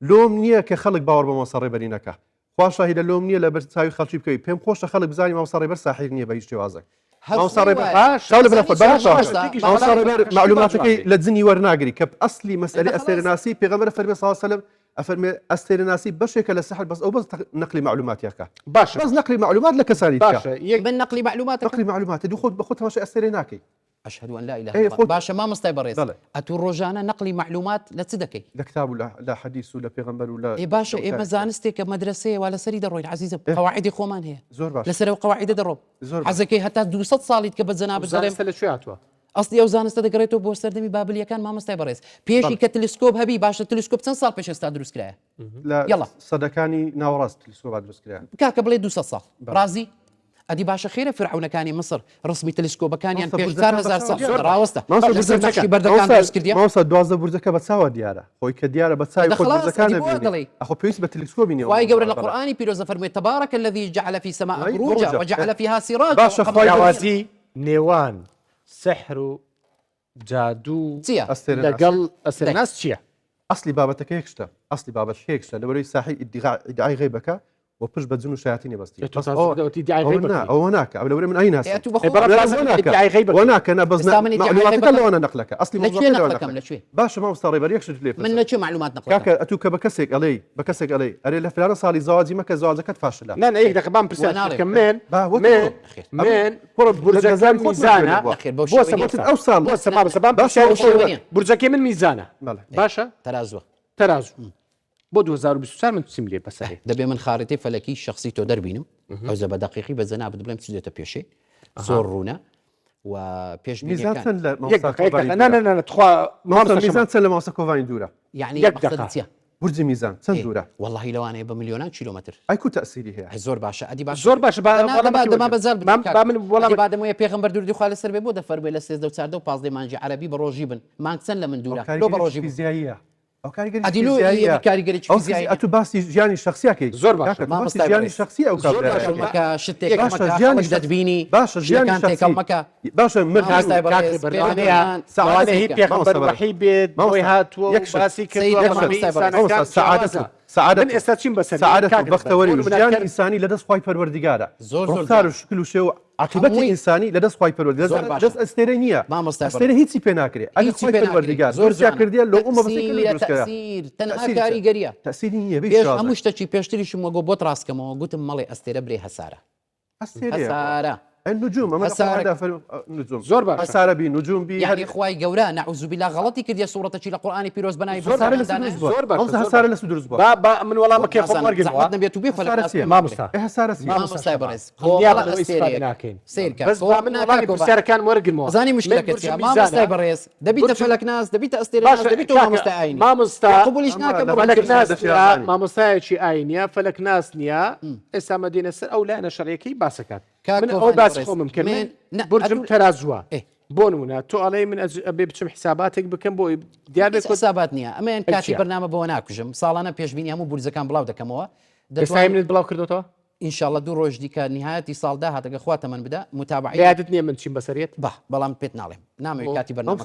S3: لۆم نییە کە خەڵک باوەڕ بە مامۆستا ڕێبەرینەکە خواشاهیدە لۆم نییە لە بەرچاوی خەڵکی بکەوی پێم خۆشە خەڵک بزانانی مامۆستا ڕێبەر ساحیر نییە بە هیچ شێوازێک معلوماتەکەی لە جنی وەرناگری کە ئەسلی مەسئلەی ئەستێرەناسی پێغەمبەر فەرمێ صلی الله علیه و سلم ئەفەرمێ ئەستێرەناسی بەشێکە لە سەحر بەس ئەو بەس نەقلی معلوماتیەکە
S1: باشە
S3: بەس نەقلی معلومات لە کەسانی
S2: من نەقلی معلومات
S3: نەقلی معلوماتە دوو خۆت بە خۆت تەماشای ئەستێرە ناکەی
S2: أشهد أن لا إله إلا الله باشا ما مستای بەڕێز ئەتوو ڕۆژانە نەقلی معلومات لە چ دەکەی
S3: لە کتاب و لە حەدیث و لە پێغەمبەر و لە
S2: باشە ئێمە زانستێکە مەدرسەیە وا لەسەری دەڕۆین عزیزم قەواعیدی خۆمان هەیە
S3: زۆر باش
S2: لەسەر ئەو قەواعیدە دەڕۆ حەزەکەی هەتا 200 ساڵیت کە بە جەنابەت دەڵێم
S1: لەکوێ هاتووە
S2: ئەسڵی ئەو زانستە دەگەڕێتەوە بۆ سەردەمی بابلیەکان مامۆستای بەڕێز پێشی کە تەلسکۆپ هەبی باشە تەلسکۆپ چەند ساڵ پێش ئێستا دروستکرایە
S3: لە سەدەکانی ناوەڕاست تەلسکۆپ دروستکرایە
S2: کاکە بڵێ 200 ساڵ ڕازی ئەدی باشە خێرە فرعونەکانی مصر ڕسمی تەلسکۆپەکانیان پێش 4000 ساڵ ڕاوەستە بەردەکان دروست کردیە
S3: مامۆستا 12 بورجەکە بە چاوە دیارە خۆی کە دیارە بە چاوی خۆی بورجەکانە بینی ئەخۆ پێویست بە تەلسکۆپ بینی
S2: وای گەورە لە قورئانی پیرۆزە فەرمووی تبارك الذي جعل في السماء بروجا وجعل فيها سراجا
S3: باشە
S1: خوازی نێوان سحر و جادو لەگەڵ ئەستێرەناس چییە؟
S3: ئەسلی بابەتەکە یەکشتە ئەسلی بابەت هێکشتە لەبەرەوەی ساحی ئیدعای غیبەکە و پشت بە جن و شایەتینی بەستی ئەوە ناکە ئەو لەورە من ئەی ناسی ناکەنە بەزنە معلوماتەکە لەوانە نەقلەکە ئەسلی باشە مامۆستا ڕێبەر یەکشت لێ
S2: من نەچێ معلومات نەقل
S3: کاکە ئەتوو کە بە کەسێک ئەڵێ بە کەسێک ئەڵێ ئەرێ لە فلانە ساڵی زەواجی مەکە زەواجەکەت فاشلە
S1: نان یەک دقیقە بام پرسیارەکەم من بورجەکەم میزانە
S3: ئەو ساڵ
S1: بورجەکەی من میزانە باشە تەرازوە بۆ 2024 من چیم لێ بەسەر
S2: دەبێ من خارەتەی فەلەکی شخصی تۆ دەربینم ئەو زە بە دقیقی بە جەنابەت بڵێم چ دێتە پێشێ زۆر ڕوونە و پێش
S3: میزان چەند لە مامۆستا کۆڤانی دوورە
S2: یعنی
S3: برج میزان چەند دوورە
S2: والله لەوانەیە بە میلیۆنان کیلۆمەتر
S3: ئایکو تەسیری هەیە
S2: زۆر باشە ئەدی باش
S1: زۆر باشە
S2: دەما بەزار بادەمەوەی پێغەمبەر دووری خوا لەسەر بێ بۆ دەفەرمێ لە 13 و 14 و 15 مانگی عەربی بە ڕۆژی بن مانگ چەند لە من دوورە لۆ بە ڕۆژی
S3: فیزیاییە
S2: کاریگەری
S3: ئەتو باسی ژیانی شخصیاکەی
S1: زۆر باش
S3: ژیانی شخصی ئەو
S2: کاکە شتێک ژیانی دەتبینی
S3: باشە ژیانی
S2: تێکەڵمەکە
S3: باشە
S1: سەوانەی پێغەمبەر وحی بێت ماوەی هاتووە یەک باسی کردووە من ئێستا چیم بەسەر
S3: سعادەت و بەختەوەری و ژیانی ئینسانی لەدەست خوای پەروەردیگارە
S2: زۆر
S3: ڕفتار و شکل و شێو عاقبەتی ئینسانی لەدەست خوای پەروەردیگار دەست ئەستێرەی نییە ئەستێرە هیچی پێ ناکرێت ئەگەر خوای پەروەردیگار زۆر کردیە لەو ئەومە بەسەر دروستکرا
S2: تەنها کاریگەریە
S3: تەسیری نییە
S2: پێش هەموو شتێکی پێشتریشم وەگۆ بۆت ڕاستکەمەوە گوتم مەڵێ ئەستێرە برێ هەسارە هەسارە
S3: النجوم أما نجوم
S1: زور باشا.
S3: أسارة بي نجوم بي
S2: يعني إخوائي جورا نعوذ بالله غلطي كدي صورة تشيل القرآن بيروز بناي
S3: هسارة
S1: زور باشا.
S3: أو هسارة لسه درز
S1: با من والله ما كيف
S2: زحمة
S1: ورقل
S2: نبي تبي فلك
S1: ما مستا
S3: إيه هسارة
S2: ما مستا برز
S1: نيابة استفادناكين
S2: سير
S1: بس با من والله بسيارة كان ورقل مو
S2: زاني مشكلة كتير ما مستا برز دبيت فلك ناس دبيت أستير ناس دبيت ما مستا عيني
S1: ما مستا
S2: قبوليش ناكب
S1: فلك ناس ما مستا شي عينيا فلك ناس نيا اسا مدينة سر أو لا أنا شريكي باسكات من أول باس خو ممكن برجم ترازوا بونونا تو علي من أبي بتشم حساباتك بكم بو ديار
S2: حسابات نيا أما إن كاتي برنامج بوناكجم صالنا بيش بيني همو برز كان بلاو دكموا
S1: بس هاي من البلاو كردوتوا
S2: إن شاء الله دور روج ديك نهاية صال ده هذا أخواته من بدأ متابعين
S1: قعدتني من شيء بسريت
S2: بلام بيت نعلم نعم كاتي برنامج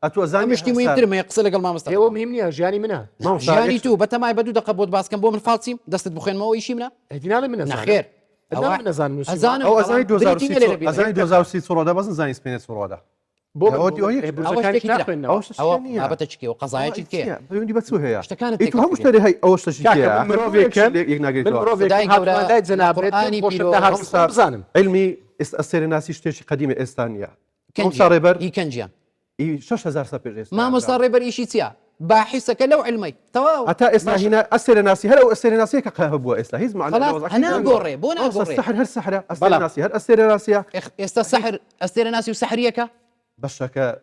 S3: أتوزاني
S2: مشتي مو يمتر ما يقص لك ما مستحيل
S1: هو مهمني جاني منها
S2: جاني تو بتما يبدو دقة بود باس كان بو من فالسيم دست بخين ما هو يشي منها
S1: هدينا من
S2: خير
S1: من أزان
S2: أزان
S3: أو أزاني 2006 صورة بس نزاني سبينت صورة
S2: أو ما بتشكي وقضايا تشكي
S3: بيوندي بتسويها
S2: اشتكانت
S3: إنتوا هم مشتري هاي أول شيء
S1: من روفيكم لا زنابريت بزانم
S3: علمي السير الناس يشتري قديمة إستانيا
S2: كنجيان
S3: إيه 6000 سبيل
S2: ما مصاريبر إيشي تيا باحثك لو علمي تواو
S3: أتا إسنا هنا السير الناسي هلا السير الناسي كقهبوا إسنا هيز معنا
S2: خلاص أنا قوري بونا قوري
S3: السحر هالسحرة السير الناسي هل السير الناسي
S2: السحر السير الناسي وسحريك
S3: بشك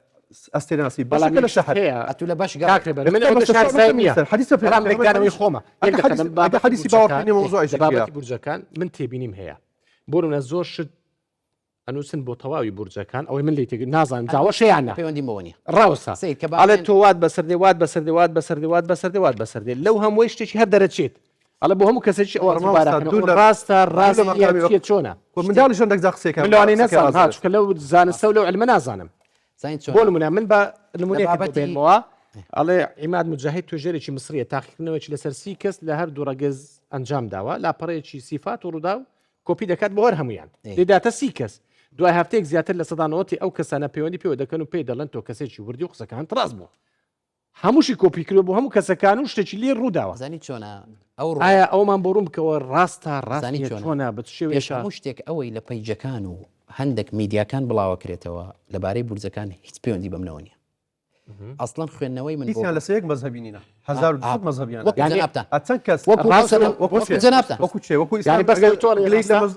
S3: السير الناسي بشك السحر
S2: أتولا باش
S1: كاكربر من عند الشهر زايمية
S3: حديث في
S1: رام رجال ويخومة
S3: يقدر حديث باوقيني موضوع إيش
S1: بابتي برجكان من تبينيم هي بورنا زور شد أنو سن بو تواوي برجكان أو من اللي تيجي نازن زاوى شيء عنا
S2: بيوندي مونيا
S1: راوسا على تواد بسردي لو هم ويش تشي هدرت شيت على بو هم كسيش أو راستا راس شونا
S3: ومن دالش عندك زاق سيكا
S1: من لو أنا نزل ها شو كلو زان السولو علمنا زانم بقول منا من با المنيك بين موا على عماد مجاهد تجاري شي مصرية تحقيق نوعي لسر سيكس لهر دورجز أنجام دوا لا بري شي صفات ورداو كوبي دكات بورهم يعني لداتا سيكس دوای هەفتەیەک زیاتر لە سەدانەوەتی ئەو کەسانە پەیوەندی پێوە دەکەن و پێی دەڵێن تۆ کەسێکی وردی و قسەکان ڕاست بوو هەمووشی کۆپی کرد بۆ هەموو کەسەکان و شتێکی لێ ڕووداوە
S2: زانی چۆنە ئەو
S1: ئایا ئەومان بۆ ڕوون بکەوە ڕاستە ڕاستی چۆنە بە شێوەیە
S2: هەموو شتێک ئەوەی لە پەیجەکان و هەندێک میدیاکان بڵاوەکرێتەوە لەبارەی بورجەکان هیچ پەیوەندی بەمنەوە نیە ئەسڵەن خوێندنەوەی من
S3: بۆ لەسەیەک مەذهبینە 1200 مەذهبیان
S2: يعني
S3: ئەچەند کەس
S2: وەکو جەنابتە
S3: وەکو چێ وەکو
S1: يعني بس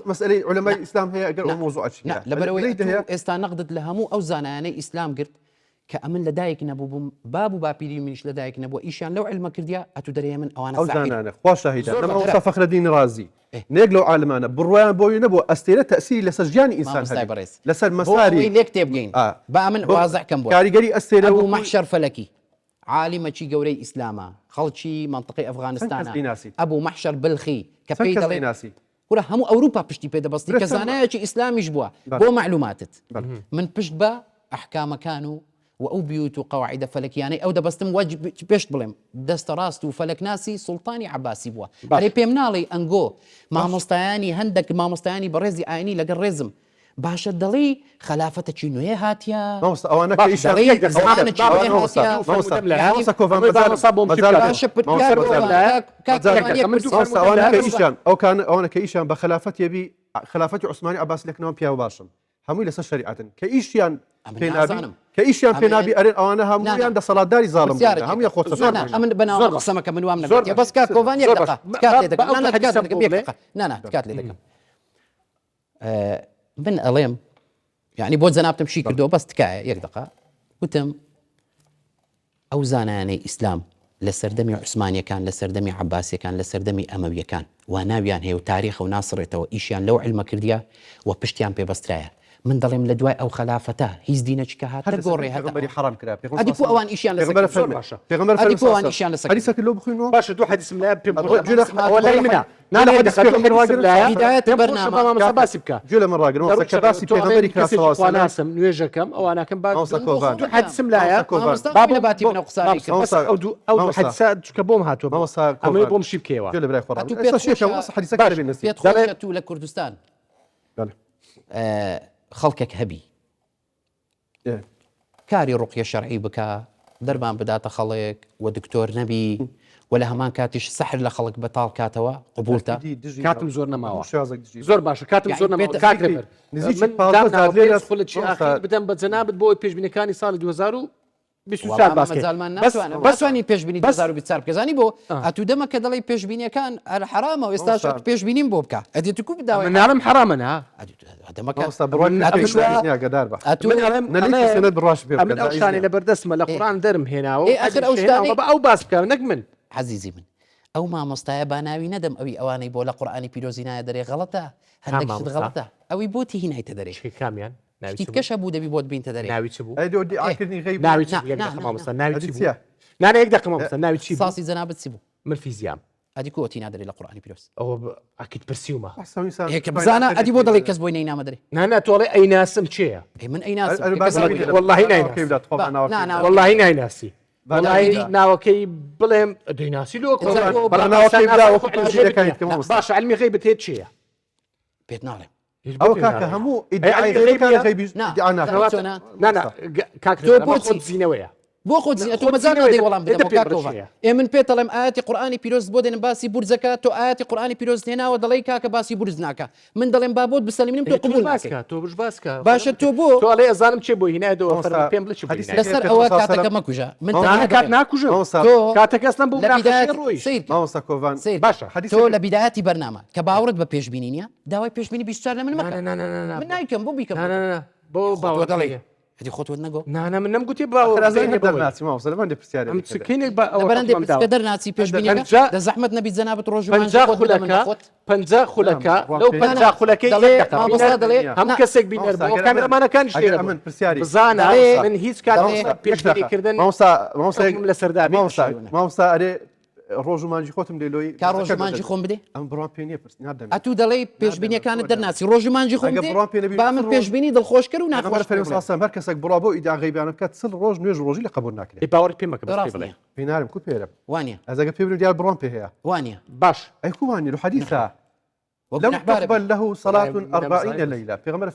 S3: مەسئلەی علەمای ئیسلام هەیە ئەگەر ئەو مۆزوعەچی
S2: لەبەرەوەی ئێستا نەقدت لە هەموو ئەو زانایانەی ئیسلام کرد کە ئەمن لەدایک نەبوو باب و باپیری منیش لەدایک نەبووە ئیشیان لەو علمە کردیا ئەتو دەرێ من ئەوانە
S3: ئەو زانانە خوا شاهیدە لەمە فەخرەدین ڕازی نێک لەو عالمانە بڕوایان بۆی نەبوو ئەستێرە تەسیری لەسەر ژیانی ئینسان لەسەر مەساری
S2: لێک تێبگەین با من وازعکەم بۆ
S3: کاریگەری ئەستێرە
S2: ئەبوو مەحشەر فەلەکی عالمەکی گەورەی ئیسلامە خەڵکی منطقەی ئەفغانستانە ئەبوو مەحشەر بلخی کە پێی دەڵێ ولا هەموو ئەوروپا پشتی پێ دەبەستی کە زانایەکی ئیسلامیش بووە بۆ معلوماتت من پشت بە ئەحکامەکان و ئەو بیوت و قەواعیدە فەلەکیانەی ئەو دەبەستم واجب پێشت بڵێم دەستە ڕاست و فەلەکناسی سوڵتانی عەباسی بووە هەرێ پێم ناڵێ ئەنگۆ مامۆستایانی هەندێک مامۆستایانی بە ڕێزی ئاینی لەگەڵ ڕێزم باشە دەڵێ خلافەتەکی نوێ هاتیە
S3: ئەوانە ئەوانە کە ئیشان بە خلافەت یەبی خلافەتی عوسمانی عەباسی لەکنەوە پیاوە باشم هەمووی لەسەر شەریعەتن کە ئیشیان پێنابی ئەرێن ئەوانە هەموویان دەسەڵاتداری زاڵم هەمووی خۆت
S2: ئەمن بەناو قسەمەکە من وام نەگوت بەس کات کۆڤان یەک دقە تکات لێ دەکەم تکات لێ دەکەم من ئەڵێم يعني بۆ جەنابتم شی کردەوە بەس تکایە یەک دقە وتم ئەو زانایانەی ئیسلام لە سەردەمی عوسمانیەکان لە سەردەمی عەباسیەکان لە سەردەمی ئەمەویەکان وا ناویان هەیە و تاریخ و ناسڕێتەوە ئیشیان لەو علمە کردیا و پشتیان پێبەسترایە من دەڵێم لە دوای ئەو خلافەتە هیچ دینەچکە هاتە گۆڕێ
S3: پێغەمبەری حرام کرا
S2: ئەدیپۆ ئەوان ئیشیان لە
S3: پێغەمبەر
S2: سەر
S3: فەرمێ
S1: پێغەمبەر
S2: ئەدیپۆ ئەوان ئیشیان لە سەر
S3: حدیثەکە لۆ بخوێنەوە
S1: باشە دوو حەدیثم لای پێم
S3: جولە
S1: منە
S3: نانە حدیث پێغەمبەر واگرن
S2: هیدایەت بەرنامە
S1: باسی بکە
S3: جولە من ڕاگرن کە باسی پێغەمبەری کرا سەڵاو سەلام
S1: ناسم نوێژەکەم ئەوانەکەم با
S3: مامۆستا کۆڤان.
S1: دوو حەدیثم لایە
S2: بابە باتی منە قسانی کرد
S1: ئەو حەدیثە چکە بۆم هاتووە
S3: مامۆستا
S1: ئەمەی
S3: کۆڤان.
S1: بۆم شی بکەوە
S3: جولە برای خۆڕام
S2: ئەتوو
S3: ئێستا
S2: پێت
S3: شێکە
S2: خۆشە.
S3: وەسە حدیثەکە لەبێ نەسی
S2: پێت خۆشە تو لە کوردستان خەڵکێک هەبی کاری ڕوقیە شەرعی بکە دەرمان بداتە خەڵک و دکتۆر نەبی و لە هەمان کاتیش سەحر لە خەڵک بەتاڵ کاتەوە قبولتە
S1: کاتم زۆر نەماوە
S3: شازێک دژی
S1: زۆر باشە کاتم زۆر نەماوە کاکرێبەر
S3: نزیکی 15 لێرە
S1: بدەم بە جەنابەت بۆ پێشبینەکانی ساڵی 2023
S2: مەزالمان بەسوانی پێشبینی 2024 بکەزانی بۆ ئەتو دەمە کە دەڵی پێشبینیەکان هەر حرامە و ئێستا پێشبینیم بۆ بکە ئەدی تو بداوای
S1: ناڵم حرامەنا
S3: مامۆستا بڕۆن گەدار بە نەلیت بڕاش پێ
S1: من ئەو شانێ لە بەردەستمە لە قورآن دەرم هێناوە
S2: ئاخر ئەو شتانەی
S1: ئەو باس بکە نەک من
S2: حەزیزی من ئەو مامۆستایە باناوی نەدەم ئەوی ئەوانەی بۆ لە قورآانی پیرۆزی نایە دەرێ غەڵەتە هەندێک شت غەڵەتە ئەوی بۆتی هی نایتە دەرێ
S1: کامیان
S2: کەشە بوو دەبی بۆت بینتە دەرێ
S1: ناوی چ بوو
S3: ئاکردنی غیب
S1: ناوی چ مامۆستا ناوی چی بوو نانە یەک دقیقە مامۆستا ناوی چی بوو
S2: ساسی جەنابەت چی بوو
S1: من فیزیام
S2: ئەدی کۆتی نادەرێ لە قورآانی پیرۆز
S1: ئەوە ئەکیت پرسیومە
S2: هێکە بزانە ئەدی بۆ دەڵی کەس بۆی نەینامە دەرێ
S1: نانە تۆڵێ ئەیناسم چێە
S2: من ئەیناسم
S1: واللهی نایناسی واللهی نایناسی ناوەکەی بڵێم دەیناسی لۆ باشە علمی غیبت هێت چییە
S2: پێت ناڵێم
S3: ئەو کاکە هەموو
S1: زینەوەیە
S2: بۆ خۆت تۆ مەزانەوەی وەڵام بدەم کاکەوە من پێ دەڵێم ئاەتی قورآانی پیرۆز بۆ دێنم باسی بورجەکە تۆ ئاەتی قورآانی پیرۆز هێناوە دەڵی کاکە باسی بورز ناکە من دەڵێم بابۆت بسەلیمیم تۆ قبول ناکە
S1: تۆ بش باسکە
S2: باشە تۆ بۆ
S1: تۆڵێ ئەزانم چێ بۆ هینادەوە پێم بڵ
S2: لەسەر ئەوە کاتەکە مەکوژە من
S1: کات ناکوژە کاتەکەستم بوو
S3: مامۆستا کۆڤان
S2: باشە تۆ لە بیدایەتی بەرنامە کە باورت بە پێشبینی نیە داوای پێشبینی 24 لە من مەکە من نایکەم بۆ بیکەم
S1: بۆ باوە دەڵێ
S2: هەتی خۆت نەگۆ
S1: نانە من نەمگوتی باوەڕازی
S3: مامۆستا لەمەندە پرسیارە
S1: چکینێک
S2: بەرەندە دەرناچی پێشبینی دە زەحمەت نەبی جەنابەت ڕۆژ
S1: پەنجا خولەکە لەو پەنجا خولەکەی هەم کەسێک بینەر بۆ کامێرەمانەکانی شتێرە
S3: من پرسیاری
S1: بزانە من هیچ کات پێشبینیکردن لە سەردابی
S3: مامۆستا ئەرێ ڕۆژمانجی خۆتم دێلۆی
S2: کا ڕۆژمانجی خۆم بدێ
S3: ئەم بڕوان پێ نییە
S2: ئەتوو دەڵێ پێشبینیەکانت دەرناچی ڕۆژمانجی خۆم با من پێشبینی دڵخۆشکەر و ناخۆش
S3: فەرموساسان هەر کەسێک بڕا بۆ ئیدا غیبیانە بکات سڵ ڕۆژ نوێژ ڕۆژی لە قبول ناکرێت
S1: باوەڕ پێ مەکە بڵێ
S3: پێنارم کو پێرە
S2: وانە
S3: ئەزەگە پێ دیار بڕوان پێ هەیە
S2: وانە
S1: باش
S3: ئەی کووانی حەدیثە لم تقبل له صلاة 40 ليلة في غمر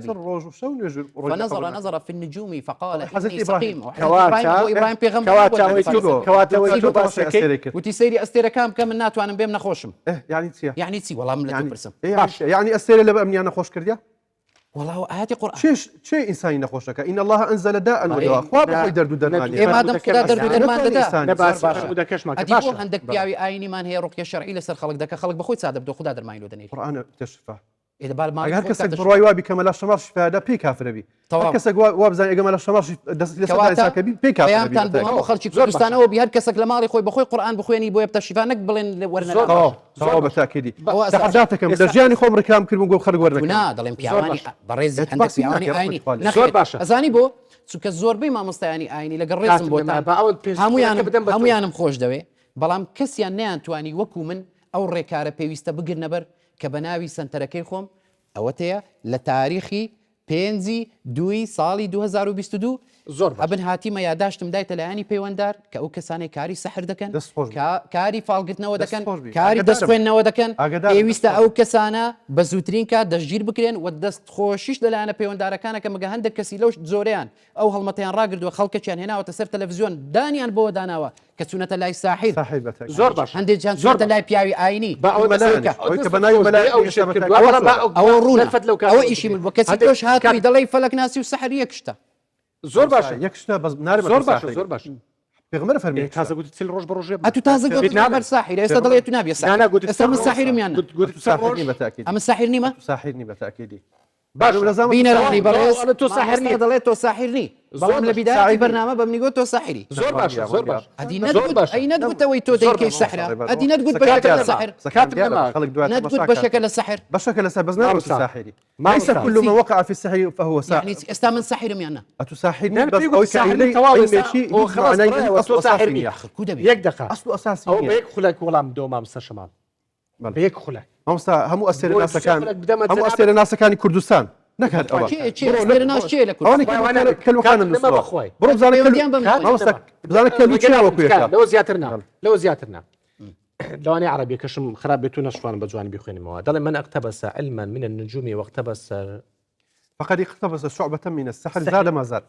S3: روج وشو نجر
S2: فنظر في النجوم فقال إني
S3: إبراهيم
S2: سقيم إبراهيم
S1: كواتا
S2: وتسيري أستيرا كم الناتو أنا بيم نخوشم
S3: يعني
S2: تسي والله من لا تبرسم
S3: يعني أستيرا لبقى مني أنا خوش كرديا
S2: والله آياتي قرآن
S3: شيء إنساني نخوشك إن الله أنزل داء ودواء خواب خوي دردو درماني
S2: ما دام خدا دردو درمان ددا
S1: نباس ودكش ما
S2: أديبو عندك بياوي آيني من هي رقية شرعية لسر خلق دك خلق بخوي سادة بدو خدا درماني لو دني
S3: القرآن اكتشفه
S2: إذا بال ما
S3: هر كسك بروي وابي كمال الشمار شفاء ده بي كافر بي هر كسك وابزان كمال الشمار لسه إنسان بي كافر بي
S2: كان بو خلشي كردستان أو بهر كسك لمالي خوي بخوي قرآن بخويني بو يبتا شفاء نقبلن ورنا
S3: صعوبة بالتأكيد تحداتك درجاني خوم ركام كل من قول خلق ورنا
S2: كنا ضلين بيعواني بريز عندك بيعواني آيني نخير أزاني بو چونکە زۆربەی مامۆستایانی ئاینی لەگەڵ ڕێزم بۆ هەمویانم خۆش دەوێ بەڵام کەسیان نەیانتوانی وەکو من ئەو ڕێکارە پێویستە بگرنەبەر کە بە ناوی سنتەرەکەی خۆم ئەوەتەیە لە تاریخی 5/2 ساڵی 2022
S1: زۆر
S2: ئەبن هاتیمە یاداشتم دایتە لایانی پەیوەنددار کە ئەو کەسانی کاری سەحر دەکەن کاری فاڵگرتنەوە دەکەن کاری دەست خوێندنەوە دەکەن پێویستە ئەو کەسانە بە زووترین کات دەستگیر بکرێن و دەست خۆشیش لەلایەنە پەیوەنددارەکانە کە مەگە هەندێک کەسی لەو زۆریان ئەو هەڵمەتیان ڕاگردووە خەڵکەیان هێناوەتە سەر تەلەڤیزیۆن دانیان بۆ داناوە کە چوونەتە لای ساحیر
S1: زۆر باش
S2: هەندێکیان چوونەتە لای پیاوی ئاینی
S1: ئەوە ڕوونە
S2: ئەوە ئیشی من بۆ کەسی تۆش هاتووی دەڵێی فەلەک ناسی و سەحر یەکشتە
S1: زۆر باشە
S3: یەکشتە بەس نارم
S1: زۆر باشە زۆر باش
S3: پێغمبەر فەرمی
S1: تازە گوتی چل ڕۆژ بە ڕۆژێ
S2: ئەتو تازە گوت نابەر ساحیر ئێستا دەڵێت تو نابێ ساحیر ئێستا من ساحیرم یان
S3: ساحیر بەتاکید
S2: ئەمە ساحیر نیمە
S3: ساحیر نی بەتاکیدی
S1: باش
S2: بینە ڕانی بەڕێز
S1: ئەڵە تۆ ساحر نییە.
S2: دەڵێت تۆ ساحر نی
S1: زۆر
S2: بەڵام لە
S1: باش.
S2: بیداتی بەرنامە بەمنیگۆ تۆ ساحری
S1: زۆر باشە زۆر باش
S2: ئەدی
S1: زۆر
S2: نەتگوت
S1: باشە.
S2: ئەی نەتگوتەوەی تۆ دەیکەی سەحرە ئەدی نەتگوت بەشەکە لە سەحر نەتگوت بەشەکە لە سەحر
S3: بشكل بس نعرف
S1: مامسا.
S3: ساحري
S1: مامسا.
S3: ليس كل من وقع في السحر فهو ساحر
S2: يعني ئێستا من سەحرم یانە
S3: أتساحرني
S1: نعم،
S3: بس
S1: بيقول
S3: أو
S1: ساحر
S3: كإلي
S1: تواوي
S3: أي
S1: إنسان.
S3: شيء
S1: هو
S3: يجمع
S1: خلاص
S3: عليه
S1: برأي
S3: أصل
S1: وتو ساحر
S3: أساسي
S2: کو دەبێت
S1: یەک دقه
S3: أصل أساسي
S1: ئەو بەیەک خولەک وەڵام دۆ مامسە شەمال
S3: بەڵێ.
S1: بەیەک خولەک
S3: مامسا هم أسير
S1: بۆ
S3: الناس كان
S1: شغلك بدە
S3: هم
S1: مەجەنابێت.
S3: أسير الناس كان كردستان نكهد أول
S2: چێ ئێستێرە ناو چێ لە
S3: أواني
S2: کورد
S3: كل مكان
S1: كاتب لما بخوي.
S3: النسوة برو بزانك
S2: بيوديان بمن
S3: كل مامسا بزانك كل شيء وكويا
S1: لەوە زیاترنا لەوە زیاترنا لەوانەیە عربی کەشم خراپ بێت و نەشوانم بە جوانی بخوێنمەوە دەڵێ من اقتبس علما من النجوم واقتبس
S3: فقد اقتبس شعبة من السحر زاد ما زاد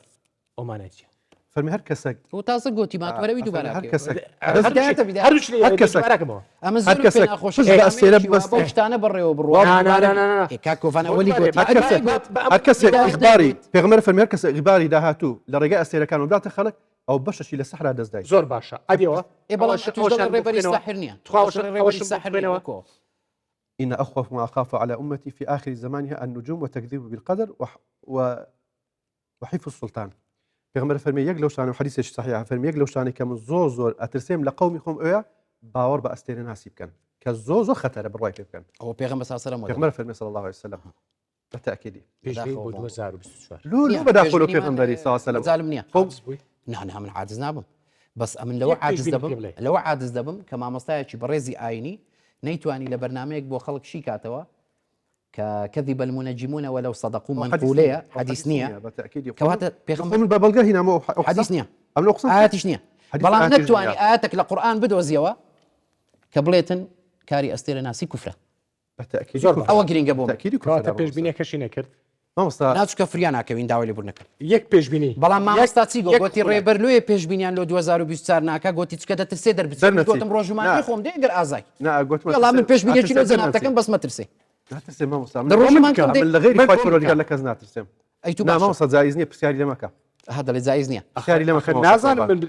S1: ئۆمانەتی
S3: فمن هر كسك
S2: و تازە گوتی ماتوەرەوی دووبارە
S3: هر كسك
S1: هەردووچ
S2: ئەمە
S3: هر
S2: زۆر
S3: كسك
S2: ناخۆش
S3: فز بأسئلة بس
S2: بۆ شتانە بڕێوە
S1: نا، نا، نا، نا.
S2: بڕۆ کاکۆفانە وەلی گوتی
S3: هر كسك هر كسك إخباري بيغمر فمن هر كسك إخباري داهاتو لرجاء أسير كانوا بلاد خلق أو بشش إلى سحر هذا زداي
S1: زۆر باشە ئەدیەوە
S2: ڕێبەری ساحر نییە
S3: إن أخوف ما أخاف على أمتي في آخر زمانها النجوم وتكذيب بالقدر وحفظ السلطان بيغمر فرمي يقلو شاني وحديث صحيح فرمي يقلو شاني كم زور أترسيم لقومي خم أويا باور بأستير ناسي بكن كالزوزو خطر بالرواية بكن
S2: ئەوە پێغەمبەر صلی الله علیه و
S3: بيغمر فرمي صلى الله عليه وسلم بالتأكيد
S1: بۆ 2024
S3: لو بداخلوا بيغمبري صلى الله عليه وسلم
S2: زالم نییە
S3: خب
S2: نه من عاجز نابم بەس ئەمن لەوە عاجز دەبم لەوە عاجز دەبم کە مامۆستایەکی بەڕێزی ئاینی نەیتوانی لە بەرنمەیەک بۆ خەڵک شی کاتەوە کە كذب المنجمون ولو صدقوا منقولەیە حدیث نییە
S3: بالتأكيد
S2: کەواتە پێغەمبەر
S3: من بابلغا هنا مو
S2: حدیث نییە
S3: أم نقصد
S2: ئاەتیش نییە
S3: حديث
S2: بەڵام
S3: آياتش
S2: نەتوانی
S3: نییە.
S2: ئاەتێک لە قورئان بدۆزیەوە کە بڵێتن کاری ئەستێرە ناسی کوفرە
S3: بالتأكيد
S1: زور
S2: ئەوە گرنگە بۆم
S3: بالتأكيد
S1: کەواتە پێشبینیەکەشی نەکرد
S3: ما مصطفى
S2: ناچکە فریان ناکەوین داوای لێبوور نەکەن
S1: یەک پێشبینی
S2: بەڵام مامۆستا چی گوتی ڕێبەر لێ پێشبینیان لە 2024 ناکە گوتی چکە دەترسێ دەربچێت
S3: دەرنەچی.
S2: گوتم ڕۆژمانی خۆم دێگر ئازای
S3: لا قلت
S2: وڵام من پێشبینیەکی لە جەنابەتەکەم بەس مەترسێ
S3: لا ترسم ما مصطفى
S2: در ڕۆژمان کەم
S3: من لغير فايت ولا قال لك أزنا ترسم
S2: ئەی تو
S3: لا ما
S2: باش
S3: مصطفى جايزني بسياري لمكة
S2: هذا لە جایز نییە
S3: سیاری لەمە خەن
S1: نازانم من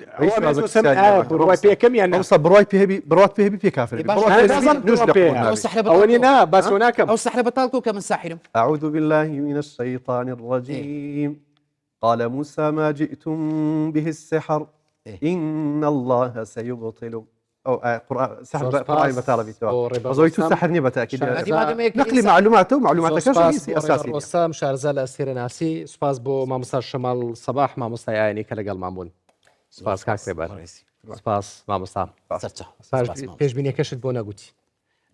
S1: بڕوای پێکەم یان
S3: ئەوسا بڕای پێبی بڕات پێبی پێ کافر
S1: ئەوەنی نا باسۆ ناکەم
S2: ئەو سەحرە بەتاڵکو کە من ساحرم
S3: أعوذ بالله من الشيطان الرجيم قال موسى ما جئتم به السحر إن الله سيبطل أو قرآن سحر قرآن بتعربي وزويت السحر نبى تأكيد نقل معلوماته ومعلوماتك شيء أساسي
S1: وسام شارزە لە ئەستێرە ناسی سوپاس بۆ مامۆستا شەماڵ سەباح مامۆستای ئاینی کە لەگەڵمان بوون سوپاس کاک ڕێبەر سوپاس مامۆستا پێشبینیەکەشت بۆ نەگوتی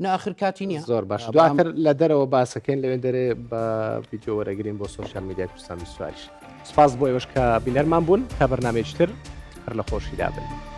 S2: ناخر کاتی نییە
S1: زۆر باش دواتر لە دەرەوە باسەکەین لەوێن دەرێ بە ڤیدیۆ وەرەگرین بۆ سۆشیال میدیا کوردستان 24 سوپاس بۆ ئێوەش کە بینەرمان بوون تا بەرنامەیەکی تر هەر لە خۆشیدا بن